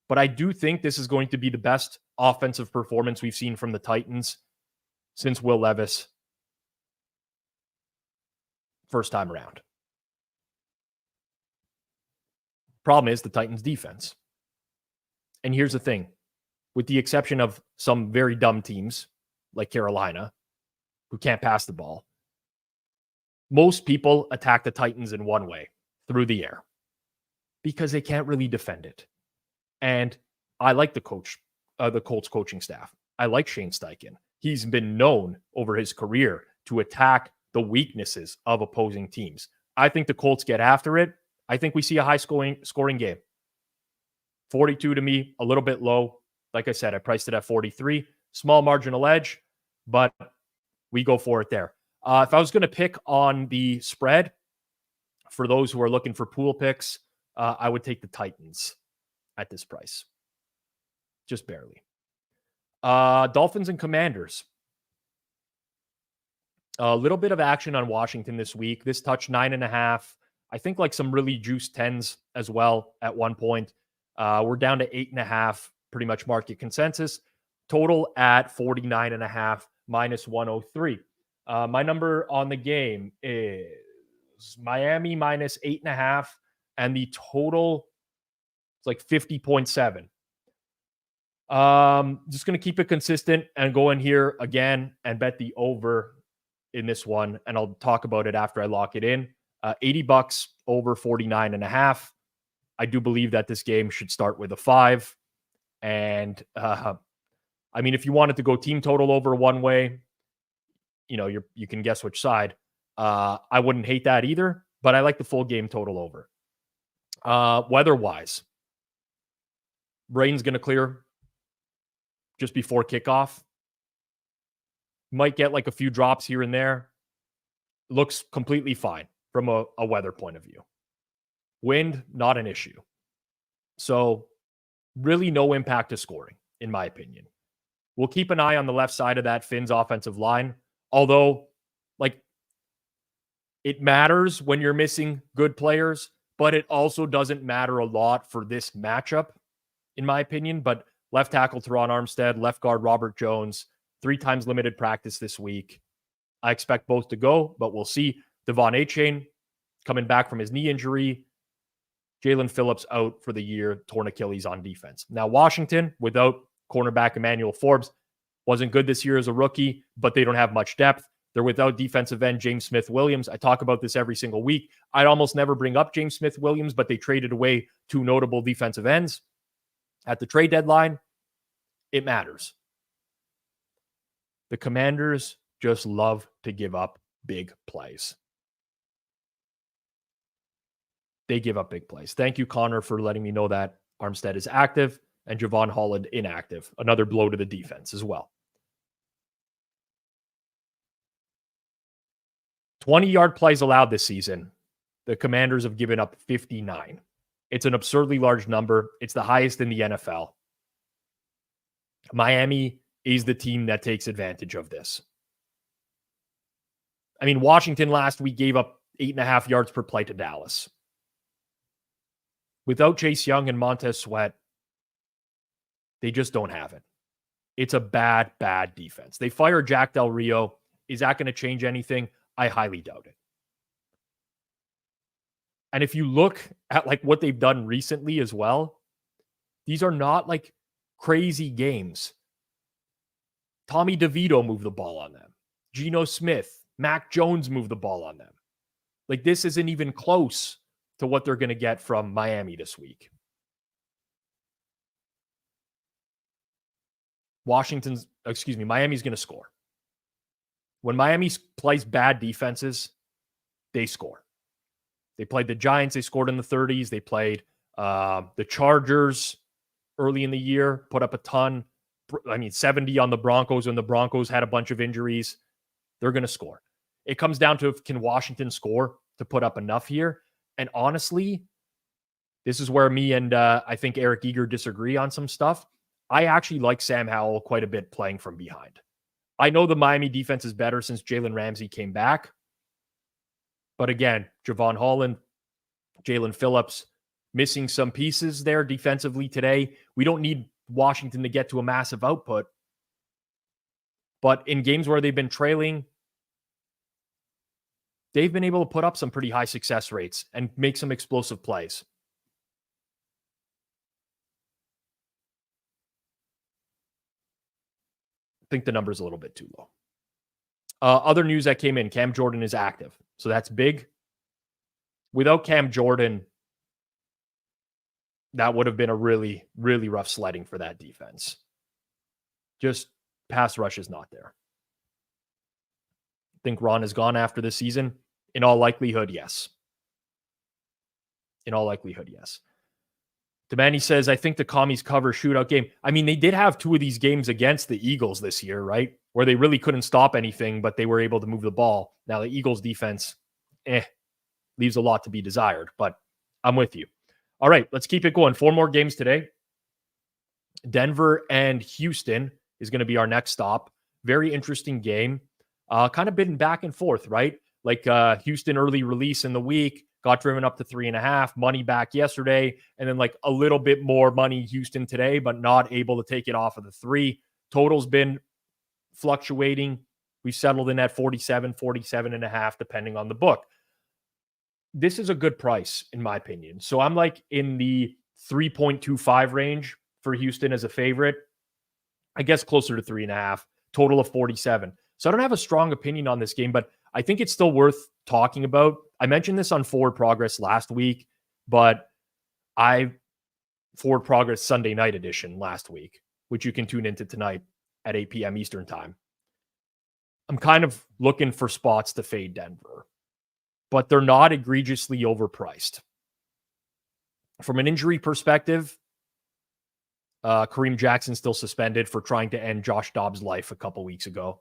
But I do think this is going to be the best offensive performance we've seen from the Titans since Will Levis first time around. Problem is the Titans defense. And here's the thing, with the exception of some very dumb teams like Carolina who can't pass the ball, most people attack the Titans in one way, through the air, because they can't really defend it. And I like the Colts coaching staff. I like Shane Steichen. He's been known over his career to attack the weaknesses of opposing teams. I think the Colts get after it. I think we see a high scoring game. 42 to me, a little bit low. Like I said, I priced it at 43. Small marginal edge, but we go for it there. If I was going to pick on the spread, for those who are looking for pool picks, I would take the Titans at this price. Just barely. Dolphins and Commanders. A little bit of action on Washington this week. This touched 9.5. I think like some really juiced 10s as well at one point. We're down to 8.5, pretty much market consensus. Total at 49.5, minus 103. My number on the game is Miami minus 8.5, and the total is like 50.7. Just going to keep it consistent and go in here again and bet the over in this one, and I'll talk about it after I lock it in. $80 over 49.5. I do believe that this game should start with a 5. And I mean, if you wanted to go team total over one way, you know, you can guess which side. I wouldn't hate that either, but I like the full game total over. Weather-wise, rain's going to clear just before kickoff. Might get like a few drops here and there. Looks completely fine from a weather point of view. Wind, not an issue. So really no impact to scoring, in my opinion. We'll keep an eye on the left side of that Finns offensive line. Although, like, it matters when you're missing good players, but it also doesn't matter a lot for this matchup, in my opinion. But left tackle Teron Armstead, left guard Robert Jones, 3 times limited practice this week. I expect both to go, but we'll see. Devon Achane coming back from his knee injury. Jalen Phillips out for the year, torn Achilles on defense. Now, Washington, without cornerback Emmanuel Forbes, wasn't good this year as a rookie, but they don't have much depth. They're without defensive end James Smith-Williams. I talk about this every single week. I'd almost never bring up James Smith-Williams, but they traded away 2 notable defensive ends at the trade deadline. it matters. The Commanders just love to give up big plays. They give up big plays. Thank you, Connor, for letting me know that Armstead is active and Javon Holland inactive. Another blow to the defense as well. 20-yard plays allowed this season. The Commanders have given up 59. It's an absurdly large number. It's the highest in the NFL. Miami is the team that takes advantage of this. I mean, Washington last week gave up 8.5 yards per play to Dallas. Without Chase Young and Montez Sweat, they just don't have it. It's a bad, bad defense. They fired Jack Del Rio. Is that going to change anything? I highly doubt it. And if you look at like what they've done recently as well, these are not like crazy games. Tommy DeVito moved the ball on them. Geno Smith, Mac Jones moved the ball on them. Like this isn't even close to what they're going to get from Miami this week. Miami's going to score. When Miami plays bad defenses, they score. They played the Giants. They scored in the 30s. They played the Chargers early in the year, put up a ton. 70 on the Broncos when the Broncos had a bunch of injuries. They're going to score. It comes down to can Washington score to put up enough here? And honestly, this is where me and I think Eric Eager disagree on some stuff. I actually like Sam Howell quite a bit playing from behind. I know the Miami defense is better since Jalen Ramsey came back. But again, Javon Holland, Jalen Phillips, missing some pieces there defensively today. We don't need Washington to get to a massive output. But in games where they've been trailing, they've been able to put up some pretty high success rates and make some explosive plays. I think the number's a little bit too low. Other news that came in, Cam Jordan is active. So that's big. Without Cam Jordan, that would have been a really, really rough sledding for that defense. Just pass rush is not there. I think Ron is gone after this season. In all likelihood, yes. In all likelihood, yes. Demani says, I think the Commies cover shootout game. I mean, they did have two of these games against the Eagles this year, right? Where they really couldn't stop anything, but they were able to move the ball. Now, the Eagles defense, leaves a lot to be desired, but I'm with you. All right, let's keep it going. 4 more games today. Denver and Houston is going to be our next stop. Very interesting game. Kind of been back and forth, right? Like Houston early release in the week, got driven up to 3.5, money back yesterday, and then like a little bit more money Houston today, but not able to take it off of the 3. Total's been fluctuating. We've settled in at 47, 47.5, depending on the book. This is a good price, in my opinion. So I'm like in the 3.25 range for Houston as a favorite. I guess closer to 3.5, total of 47. So I don't have a strong opinion on this game, but I think it's still worth talking about. I mentioned this on Forward Progress last week, but Forward Progress Sunday night edition last week, which you can tune into tonight at 8 p.m. Eastern time. I'm kind of looking for spots to fade Denver, but they're not egregiously overpriced. From an injury perspective, Kareem Jackson still suspended for trying to end Josh Dobbs' life a couple weeks ago.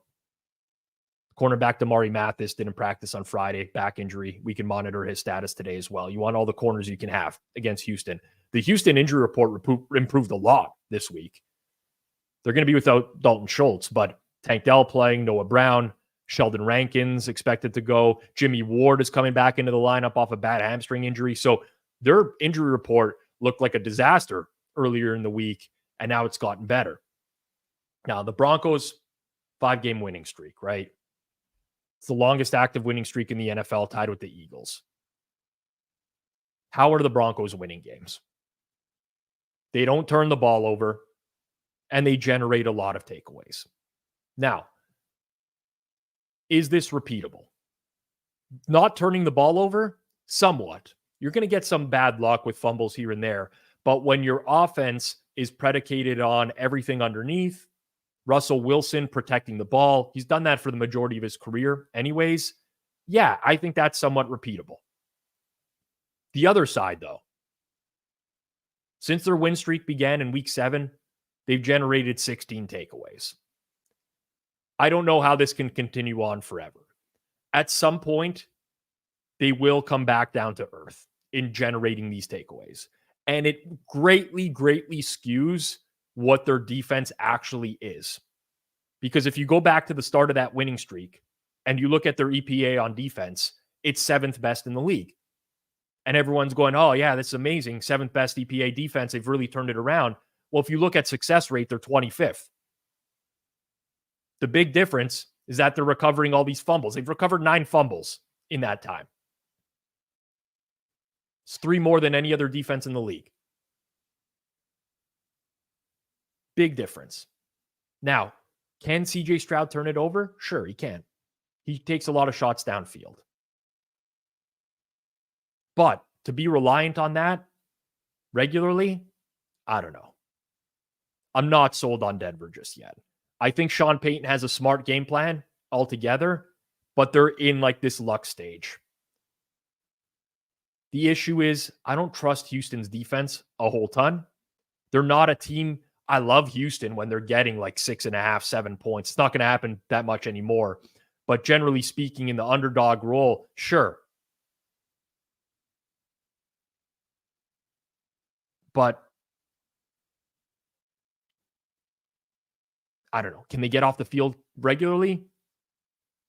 Cornerback Damari Mathis didn't practice on Friday, back injury. We can monitor his status today as well. You want all the corners you can have against Houston. The Houston injury report improved a lot this week. They're going to be without Dalton Schultz, but Tank Dell playing, Noah Brown, Sheldon Rankins expected to go. Jimmy Ward is coming back into the lineup off a bad hamstring injury. So their injury report looked like a disaster earlier in the week, and now it's gotten better. Now, the Broncos, 5-game winning streak, right? It's the longest active winning streak in the NFL, tied with the Eagles. How are the Broncos winning games? They don't turn the ball over, and they generate a lot of takeaways. Now, is this repeatable? Not turning the ball over? Somewhat. You're going to get some bad luck with fumbles here and there, but when your offense is predicated on everything underneath. Russell Wilson protecting the ball. He's done that for the majority of his career anyways. Yeah, I think that's somewhat repeatable. The other side, though, since their win streak began in week 7, they've generated 16 takeaways. I don't know how this can continue on forever. At some point, they will come back down to earth in generating these takeaways. And it greatly, greatly skews what their defense actually is. Because if you go back to the start of that winning streak and you look at their EPA on defense, it's 7th best in the league. And everyone's going, oh, yeah, this is amazing. 7th best EPA defense. They've really turned it around. Well, if you look at success rate, they're 25th. The big difference is that they're recovering all these fumbles. They've recovered 9 fumbles in that time. It's 3 more than any other defense in the league. Big difference. Now, can CJ Stroud turn it over? Sure, he can. He takes a lot of shots downfield. But to be reliant on that regularly, I don't know. I'm not sold on Denver just yet. I think Sean Payton has a smart game plan altogether, but they're in like this luck stage. The issue is I don't trust Houston's defense a whole ton. They're not a team. I love Houston when they're getting like 6.5, 7 points. It's not going to happen that much anymore. But generally speaking, in the underdog role, sure. But I don't know. Can they get off the field regularly?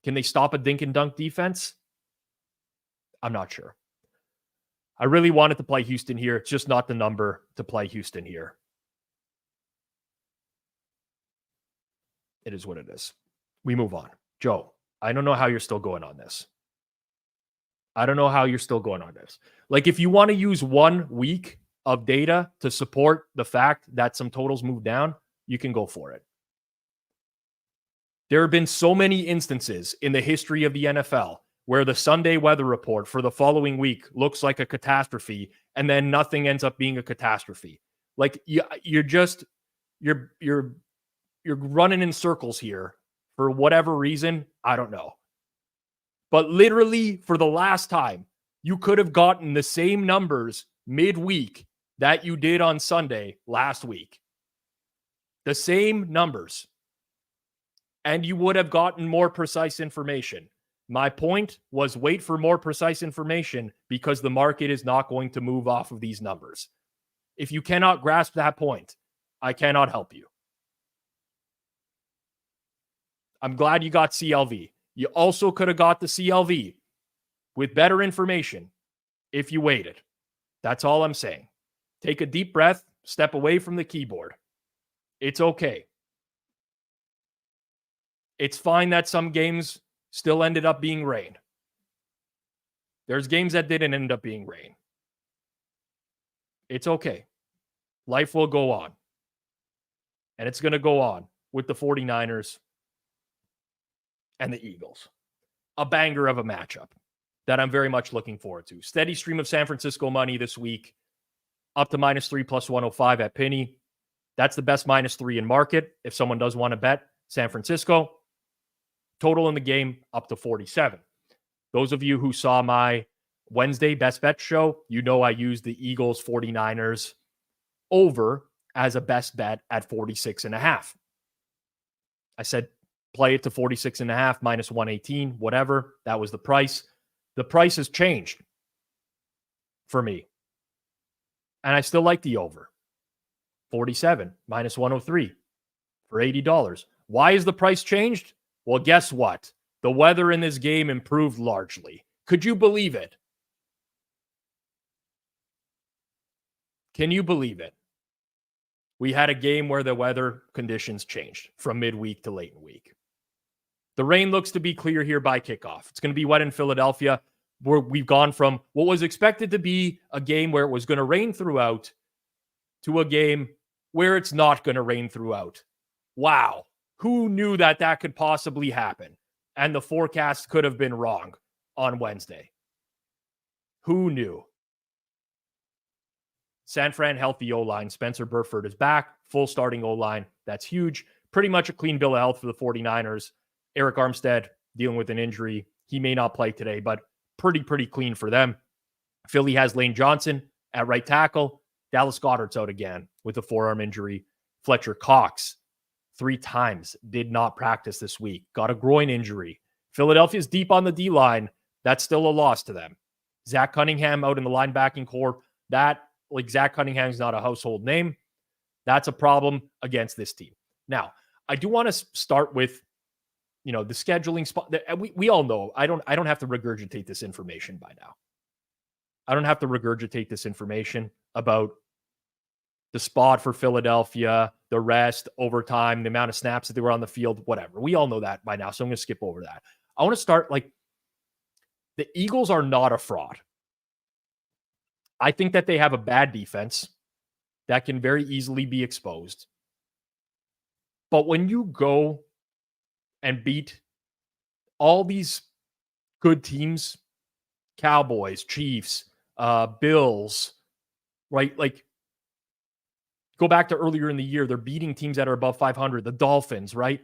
Can they stop a dink and dunk defense? I'm not sure. I really wanted to play Houston here. It's just not the number to play Houston here. It is what it is. We move on. Joe, I don't know how you're still going on this. Like, if you want to use 1 week of data to support the fact that some totals move down, you can go for it. There have been so many instances in the history of the NFL where the Sunday weather report for the following week looks like a catastrophe, and then nothing ends up being a catastrophe. Like, you're running in circles here for whatever reason. I don't know. But literally, for the last time, you could have gotten the same numbers midweek that you did on Sunday last week. The same numbers. And you would have gotten more precise information. My point was wait for more precise information because the market is not going to move off of these numbers. If you cannot grasp that point, I cannot help you. I'm glad you got CLV. You also could have got the CLV with better information if you waited. That's all I'm saying. Take a deep breath, step away from the keyboard. It's okay. It's fine that some games still ended up being rain. There's games that didn't end up being rain. It's okay. Life will go on. And it's going to go on with the 49ers and the Eagles. A banger of a matchup that I'm very much looking forward to. Steady stream of San Francisco money this week. Up to -3 plus 105 at Penny. That's the best -3 in market. If someone does want to bet San Francisco. Total in the game up to 47. Those of you who saw my Wednesday best bet show, you know I used the Eagles 49ers over as a best bet at 46.5. I said play it to 46.5 minus 118, whatever. That was the price. The price has changed for me. And I still like the over. 47 minus 103 for $80. Why is the price changed? Well, guess what? The weather in this game improved largely. Could you believe it? Can you believe it? We had a game where the weather conditions changed from midweek to late in week. The rain looks to be clear here by kickoff. It's going to be wet in Philadelphia, where we've gone from what was expected to be a game where it was going to rain throughout to a game where it's not going to rain throughout. Wow. Who knew that that could possibly happen? And the forecast could have been wrong on Wednesday. Who knew? San Fran healthy O-line. Spencer Burford is back. Full starting O-line. That's huge. Pretty much a clean bill of health for the 49ers. Eric Armstead dealing with an injury. He may not play today, but pretty clean for them. Philly has Lane Johnson at right tackle. Dallas Goedert's out again with a forearm injury. Fletcher Cox, 3 times, did not practice this week. Got a groin injury. Philadelphia's deep on the D-line. That's still a loss to them. Zach Cunningham out in the linebacking core. Zach Cunningham's not a household name. That's a problem against this team. Now, I do want to start with, the scheduling spot. We all know. I don't have to regurgitate this information by now. I don't have to regurgitate this information about the spot for Philadelphia, the rest, overtime, the amount of snaps that they were on the field, whatever. We all know that by now, so I'm going to skip over that. I want to start, the Eagles are not a fraud. I think that they have a bad defense that can very easily be exposed. But when you go and beat all these good teams, Cowboys, Chiefs, Bills, right? Go back to earlier in the year, they're beating teams that are above 500, the Dolphins, right?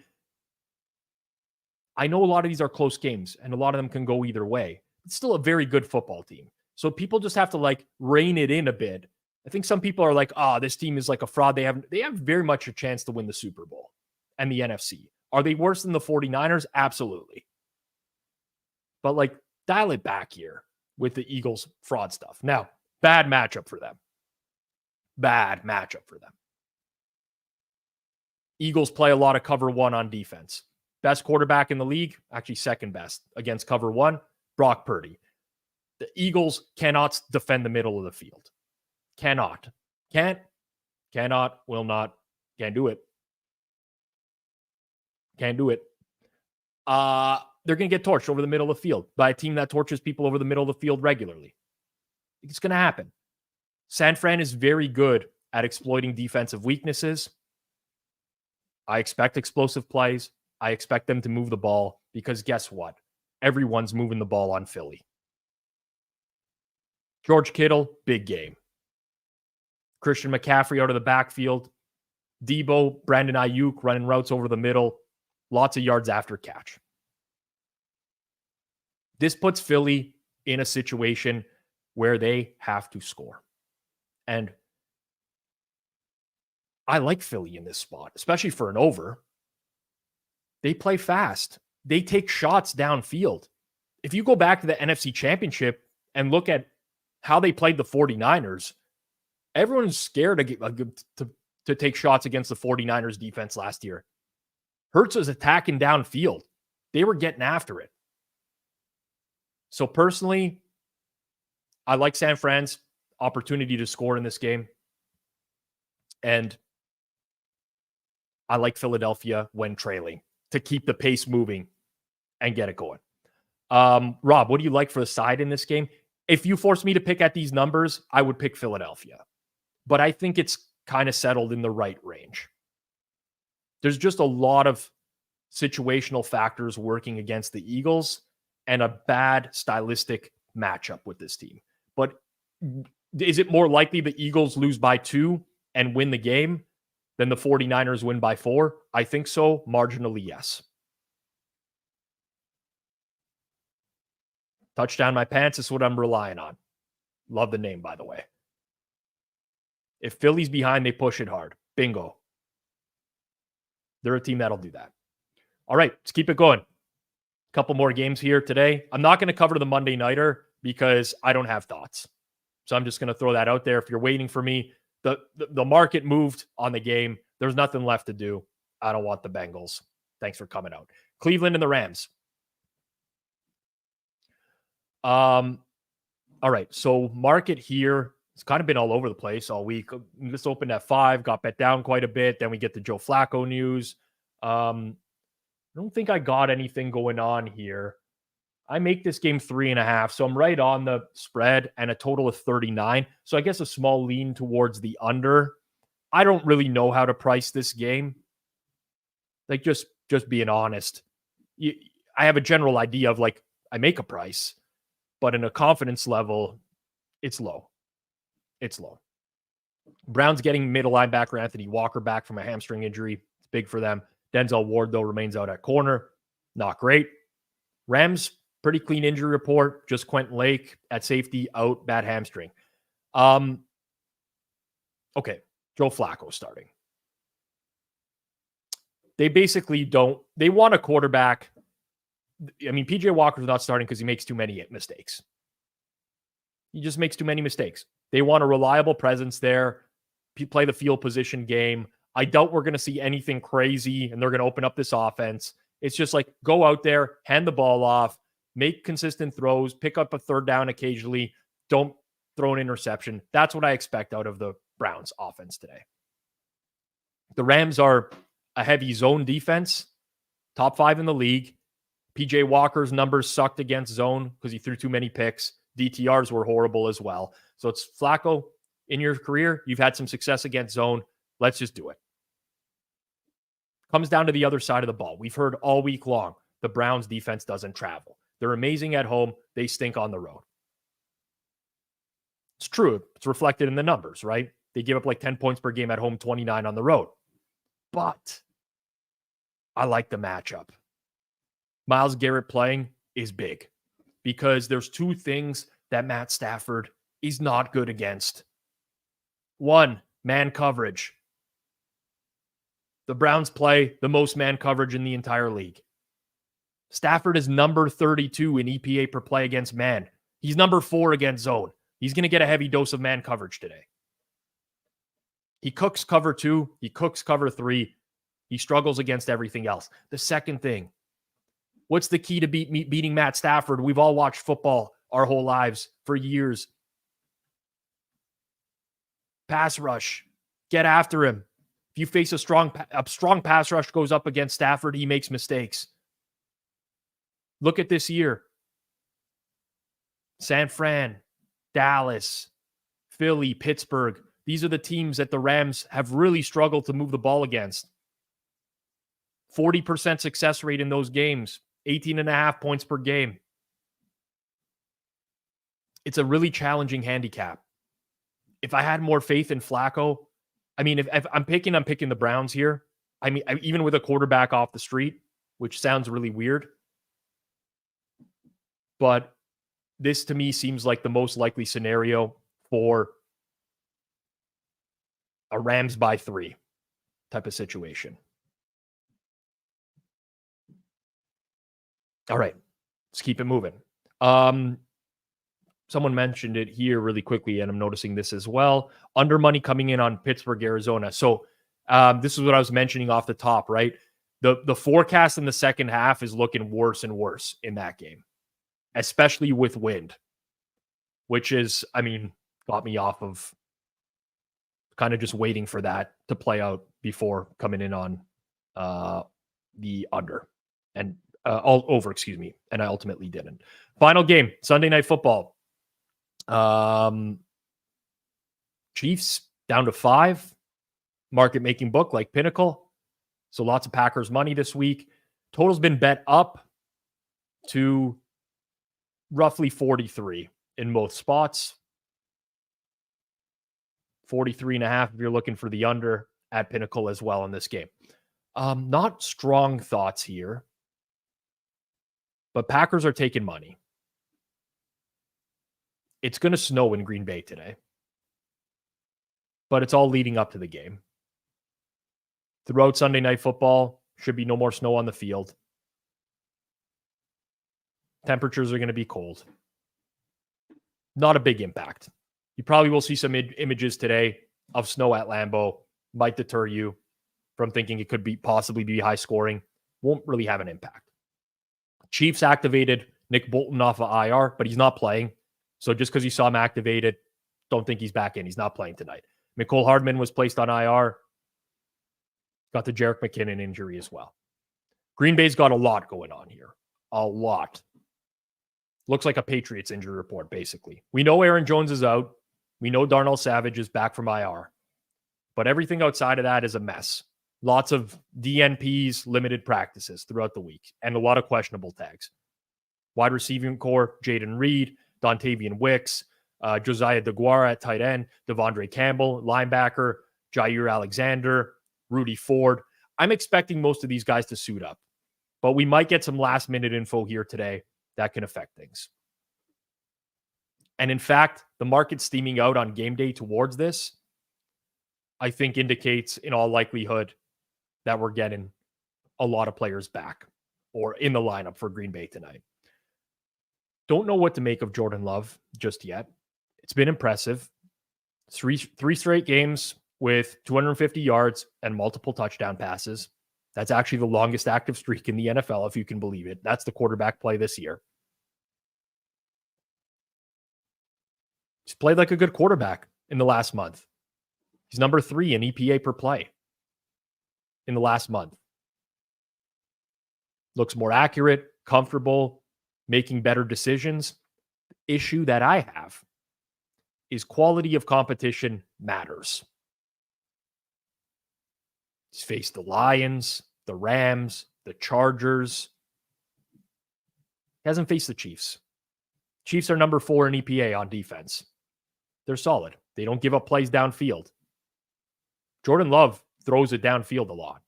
I know a lot of these are close games, and a lot of them can go either way. It's still a very good football team. So people just have to rein it in a bit. I think some people are like, this team is like a fraud. They have very much a chance to win the Super Bowl and the NFC. Are they worse than the 49ers? Absolutely. But dial it back here with the Eagles fraud stuff. Now, bad matchup for them. Eagles play a lot of cover 1 on defense. Best quarterback in the league, actually second best against cover 1, Brock Purdy. The Eagles cannot defend the middle of the field. Cannot. Cannot, will not, can't do it. Can't do it. They're going to get torched over the middle of the field by a team that torches people over the middle of the field regularly. It's going to happen. San Fran is very good at exploiting defensive weaknesses. I expect explosive plays. I expect them to move the ball because guess what? Everyone's moving the ball on Philly. George Kittle, big game. Christian McCaffrey out of the backfield. Debo, Brandon Ayuk running routes over the middle. Lots of yards after catch. This puts Philly in a situation where they have to score. And I like Philly in this spot, especially for an over. They play fast. They take shots downfield. If you go back to the NFC Championship and look at how they played the 49ers, everyone's scared to take shots against the 49ers defense last year. Hurts was attacking downfield. They were getting after it. So personally, I like San Fran's opportunity to score in this game. And I like Philadelphia when trailing to keep the pace moving and get it going. Rob, what do you like for the side in this game? If you force me to pick at these numbers, I would pick Philadelphia. But I think it's kind of settled in the right range. There's just a lot of situational factors working against the Eagles and a bad stylistic matchup with this team. But is it more likely the Eagles lose by 2 and win the game than the 49ers win by 4? I think so. Marginally, yes. Touchdown my pants is what I'm relying on. Love the name, by the way. If Philly's behind, they push it hard. Bingo. They're a team that'll do that. All right, let's keep it going. A couple more games here today. I'm not going to cover the Monday Nighter because I don't have thoughts. So I'm just going to throw that out there. If you're waiting for me, the market moved on the game. There's nothing left to do. I don't want the Bengals. Thanks for coming out. Cleveland and the Rams. All right, so market here, it's kind of been all over the place all week. This opened at 5, got bet down quite a bit. Then we get the Joe Flacco news. I don't think I got anything going on here. I make this game 3.5, so I'm right on the spread and a total of 39. So I guess a small lean towards the under. I don't really know how to price this game. Just being honest. I have a general idea of I make a price, but in a confidence level, it's low. It's low. Browns getting middle linebacker Anthony Walker back from a hamstring injury. It's big for them. Denzel Ward, though, remains out at corner. Not great. Rams, pretty clean injury report. Just Quentin Lake at safety, out, bad hamstring. Okay, Joe Flacco starting. They basically they want a quarterback. I mean, PJ Walker's not starting because he makes too many mistakes. He just makes too many mistakes. They want a reliable presence there, play the field position game. I doubt we're going to see anything crazy and they're going to open up this offense. It's just like, go out there, hand the ball off, make consistent throws, pick up a third down occasionally. Don't throw an interception. That's what I expect out of the Browns offense today. The Rams are a heavy zone defense, top 5 in the league. PJ Walker's numbers sucked against zone because he threw too many picks. DTRs were horrible as well. So it's Flacco, in your career, you've had some success against zone. Let's just do it. Comes down to the other side of the ball. We've heard all week long, the Browns defense doesn't travel. They're amazing at home. They stink on the road. It's true. It's reflected in the numbers, right? They give up like 10 points per game at home, 29 on the road. But I like the matchup. Myles Garrett playing is big because there's two things that Matt Stafford is not good against. One, man coverage. The Browns play the most man coverage in the entire league. Stafford is number 32 in EPA per play against man. He's number 4 against zone. He's going to get a heavy dose of man coverage today. He cooks cover 2. He cooks cover 3. He struggles against everything else. The second thing, what's the key to beating Matt Stafford? We've all watched football our whole lives for years. Pass rush. Get after him. If you face a strong pass rush goes up against Stafford, he makes mistakes. Look at this year. San Fran, Dallas, Philly, Pittsburgh. These are the teams that the Rams have really struggled to move the ball against. 40% success rate in those games. 18.5 points per game. It's a really challenging handicap. If I had more faith in Flacco, I mean, if I'm picking the Browns here. I mean, even with a quarterback off the street, which sounds really weird. But this to me seems like the most likely scenario for a Rams by 3 type of situation. All right, let's keep it moving. Someone mentioned it here really quickly, and I'm noticing this as well. Under money coming in on Pittsburgh, Arizona. So this is what I was mentioning off the top, right? The forecast in the second half is looking worse and worse in that game, especially with wind, which is, I mean, got me off of kind of just waiting for that to play out before coming in on the under and all over, excuse me. And I ultimately didn't. Final game, Sunday Night Football. Chiefs down to 5. Market making book like Pinnacle. So lots of Packers money this week. Total's been bet up to roughly 43 in most spots. 43.5 if you're looking for the under at Pinnacle as well in this game. Not strong thoughts here, but Packers are taking money. It's going to snow in Green Bay today, but it's all leading up to the game. Throughout Sunday Night Football, should be no more snow on the field. Temperatures are going to be cold. Not a big impact. You probably will see some images today of snow at Lambeau. Might deter you from thinking it could possibly be high scoring. Won't really have an impact. Chiefs activated Nick Bolton off of IR, but he's not playing. So just because you saw him activated, don't think he's back in. He's not playing tonight. Mecole Hardman was placed on IR. Got the Jerick McKinnon injury as well. Green Bay's got a lot going on here. A lot. Looks like a Patriots injury report, basically. We know Aaron Jones is out. We know Darnell Savage is back from IR. But everything outside of that is a mess. Lots of DNPs, limited practices throughout the week, and a lot of questionable tags. Wide receiving core, Jaden Reed, Dontavian Wicks, Josiah DeGuara at tight end, Devondre Campbell, linebacker, Jair Alexander, Rudy Ford. I'm expecting most of these guys to suit up, but we might get some last minute info here today that can affect things. And in fact, the market steaming out on game day towards this, I think indicates in all likelihood that we're getting a lot of players back or in the lineup for Green Bay tonight. Don't know what to make of Jordan Love just yet. It's been impressive. Three straight games with 250 yards and multiple touchdown passes. That's actually the longest active streak in the NFL, if you can believe it. That's the quarterback play this year. He's played like a good quarterback in the last month. He's number 3 in EPA per play in the last month. Looks more accurate, comfortable, making better decisions. The issue that I have is quality of competition matters. He's faced the Lions, the Rams, the Chargers. He hasn't faced the Chiefs. Chiefs are number 4 in EPA on defense. They're solid. They don't give up plays downfield. Jordan Love throws it downfield a lot.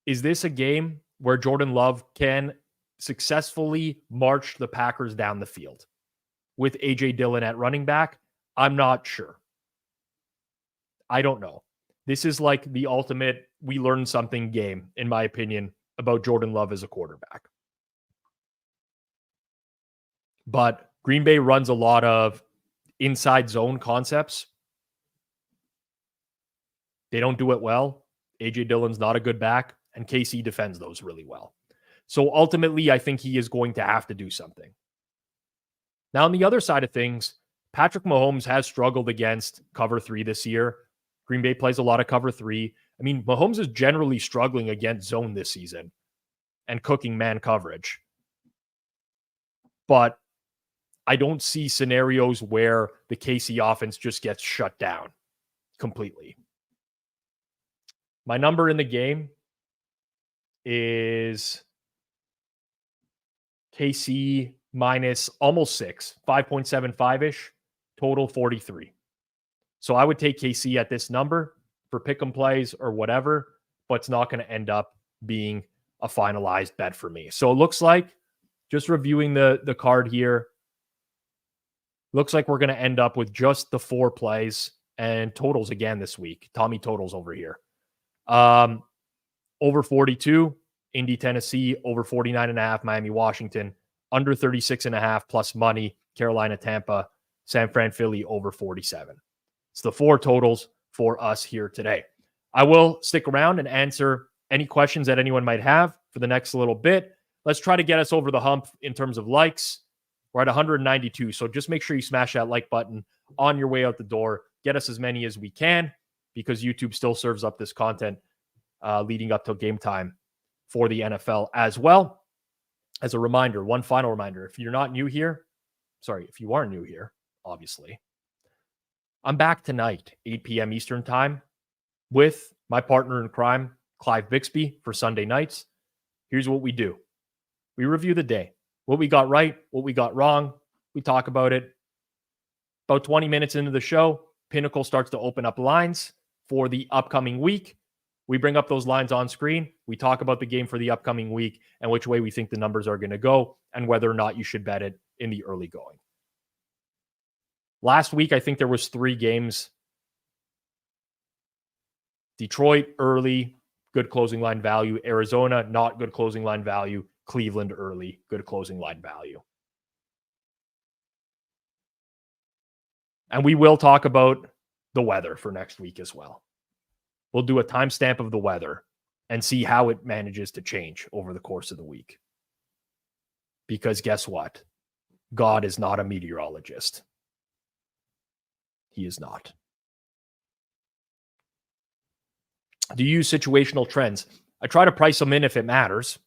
Is this a game where Jordan Love can successfully march the Packers down the field with A.J. Dillon at running back? I'm not sure. I don't know. This is like the ultimate we learned something game, in my opinion, about Jordan Love as a quarterback. But Green Bay runs a lot of inside zone concepts. They don't do it well. A.J. Dillon's not a good back, and KC defends those really well. So ultimately, I think he is going to have to do something. Now, on the other side of things, Patrick Mahomes has struggled against cover 3 this year. Green Bay plays a lot of cover 3. I mean, Mahomes is generally struggling against zone this season and cooking man coverage. But I don't see scenarios where the KC offense just gets shut down completely. My number in the game is KC minus almost 6, 5.75-ish, total 43. So I would take KC at this number for pick 'em plays or whatever, but it's not going to end up being a finalized bet for me. So it looks like, just reviewing the card here, looks like we're going to end up with just the 4 plays and totals again this week. Tommy totals over here. Over 42, Indy, Tennessee, over 49.5, Miami, Washington, under 36.5 plus money, Carolina, Tampa, San Fran, Philly, over 47. It's the 4 totals for us here today. I will stick around and answer any questions that anyone might have for the next little bit. Let's try to get us over the hump in terms of likes. We're at 192, so just make sure you smash that like button on your way out the door. Get us as many as we can, because YouTube still serves up this content leading up till game time for the NFL as well. As a reminder, one final reminder, if you are new here, obviously, I'm back tonight, 8 p.m. Eastern time, with my partner in crime, Clive Bixby, for Sunday nights. Here's what we do. We review the day, what we got right, what we got wrong. We talk about it. About 20 minutes into the show, Pinnacle starts to open up lines for the upcoming week. We bring up those lines on screen. We talk about the game for the upcoming week and which way we think the numbers are going to go and whether or not you should bet it in the early going. Last week, I think there was 3 games. Detroit, early, good closing line value. Arizona, not good closing line value. Cleveland, early, good closing line value. And we will talk about the weather for next week as well. We'll do a timestamp of the weather and see how it manages to change over the course of the week. Because guess what? God is not a meteorologist. He is not. Do you use situational trends? I try to price them in if it matters.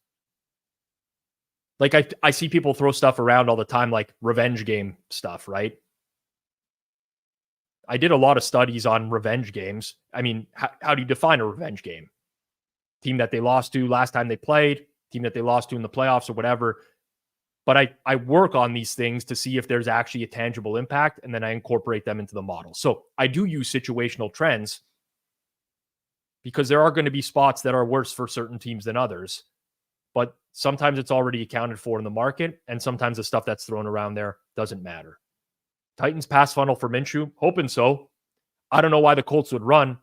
Like I see people throw stuff around all the time, like revenge game stuff, right? I did a lot of studies on revenge games. I mean, how do you define a revenge game? Team that they lost to last time they played, team that they lost to in the playoffs or whatever. But I work on these things to see if there's actually a tangible impact, and then I incorporate them into the model. So I do use situational trends because there are going to be spots that are worse for certain teams than others. But sometimes it's already accounted for in the market, and sometimes the stuff that's thrown around there doesn't matter. Titans pass funnel for Minshew, hoping so. I don't know why the Colts would run.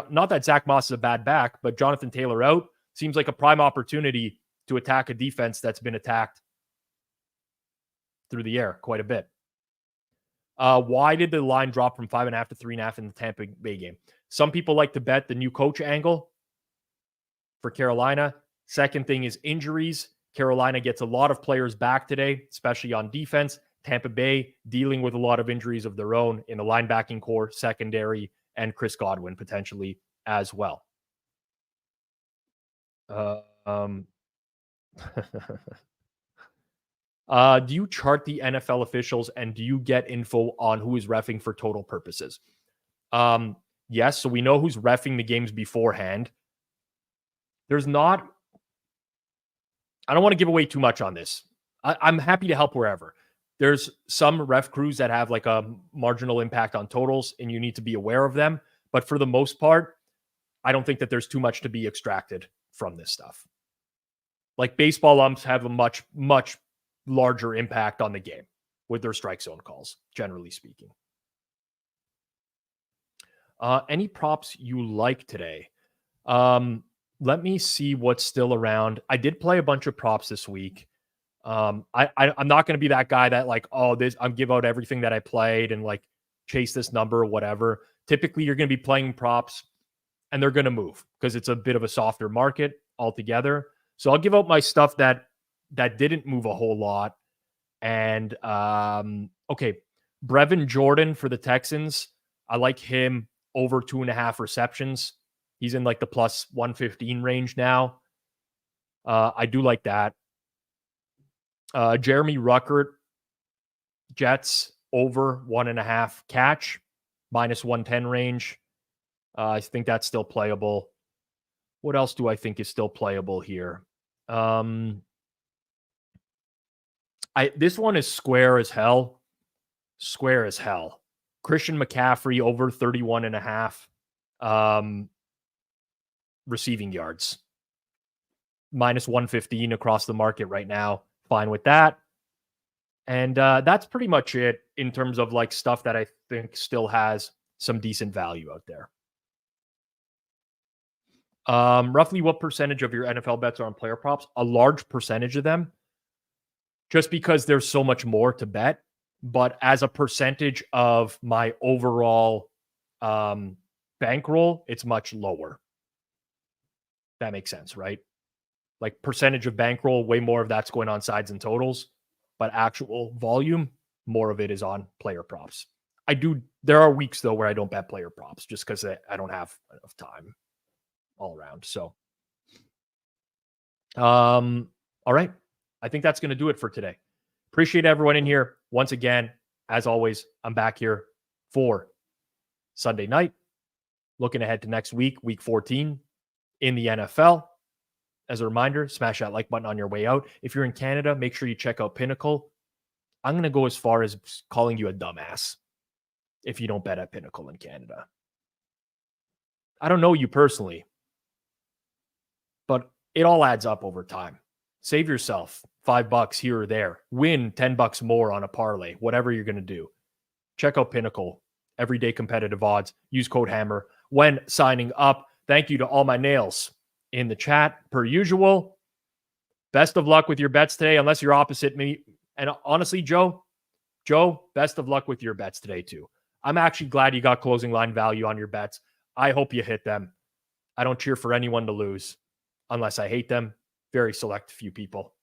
Not that Zach Moss is a bad back, but Jonathan Taylor out seems like a prime opportunity to attack a defense that's been attacked through the air quite a bit. Why did the line drop from 5.5 to 3.5 in the Tampa Bay game? Some people like to bet the new coach angle for Carolina. Second thing is injuries. Carolina gets a lot of players back today, especially on defense. Tampa Bay dealing with a lot of injuries of their own in the linebacking core, secondary, and Chris Godwin potentially as well. Do you chart the NFL officials, and do you get info on who is reffing for total purposes? Yes, so we know who's reffing the games beforehand. There's not... I don't want to give away too much on this. I'm happy to help wherever. There's some ref crews that have like a marginal impact on totals, and you need to be aware of them. But for the most part, I don't think that there's too much to be extracted from this stuff. Like baseball umps have a much, much larger impact on the game with their strike zone calls, generally speaking. Any props you like today? Let me see what's still around. I did play a bunch of props this week. I'm not going to be that guy that like, I'm give out everything that I played and like chase this number or whatever. Typically, you're going to be playing props and they're going to move because it's a bit of a softer market altogether. So I'll give out my stuff that didn't move a whole lot. And okay, Brevin Jordan for the Texans. I like him over 2.5 receptions. He's in like the plus 115 range now. I do like that. Jeremy Ruckert, Jets over 1.5 catch, minus 110 range. I think that's still playable. What else do I think is still playable here? This one is square as hell. Square as hell. Christian McCaffrey over 31.5 receiving yards. Minus 115 across the market right now. Fine with that. And that's pretty much it in terms of like stuff that I think still has some decent value out there. Roughly what percentage of your NFL bets are on player props? A large percentage of them, just because there's so much more to bet. But as a percentage of my overall bankroll, it's much lower. That makes sense, right? Like percentage of bankroll, way more of that's going on sides and totals, but actual volume, more of it is on player props. There are weeks though where I don't bet player props just because I don't have enough time all around. So, all right. I think that's going to do it for today. Appreciate everyone in here. Once again, as always, I'm back here for Sunday night. Looking ahead to next week, week 14 in the NFL. As a reminder, smash that like button on your way out. If you're in Canada, make sure you check out Pinnacle. I'm going to go as far as calling you a dumbass if you don't bet at Pinnacle in Canada. I don't know you personally, but it all adds up over time. Save yourself $5 here or there. Win $10 more on a parlay, whatever you're going to do. Check out Pinnacle. Everyday competitive odds. Use code HAMMER when signing up. Thank you to all my nails in the chat, per usual. Best of luck with your bets today, unless you're opposite me. And honestly, Joe, best of luck with your bets today, too. I'm actually glad you got closing line value on your bets. I hope you hit them. I don't cheer for anyone to lose unless I hate them. Very select few people.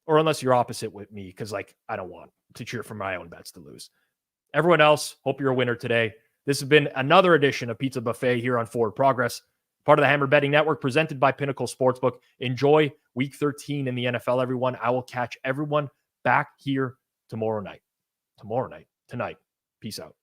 Or unless you're opposite with me, because I don't want to cheer for my own bets to lose. Everyone else, hope you're a winner today. This has been another edition of Pizza Buffet here on Forward Progress, part of the Hammer Betting Network, presented by Pinnacle Sportsbook. Enjoy Week 13 in the NFL, everyone. I will catch everyone back here tomorrow night. Tonight. Peace out.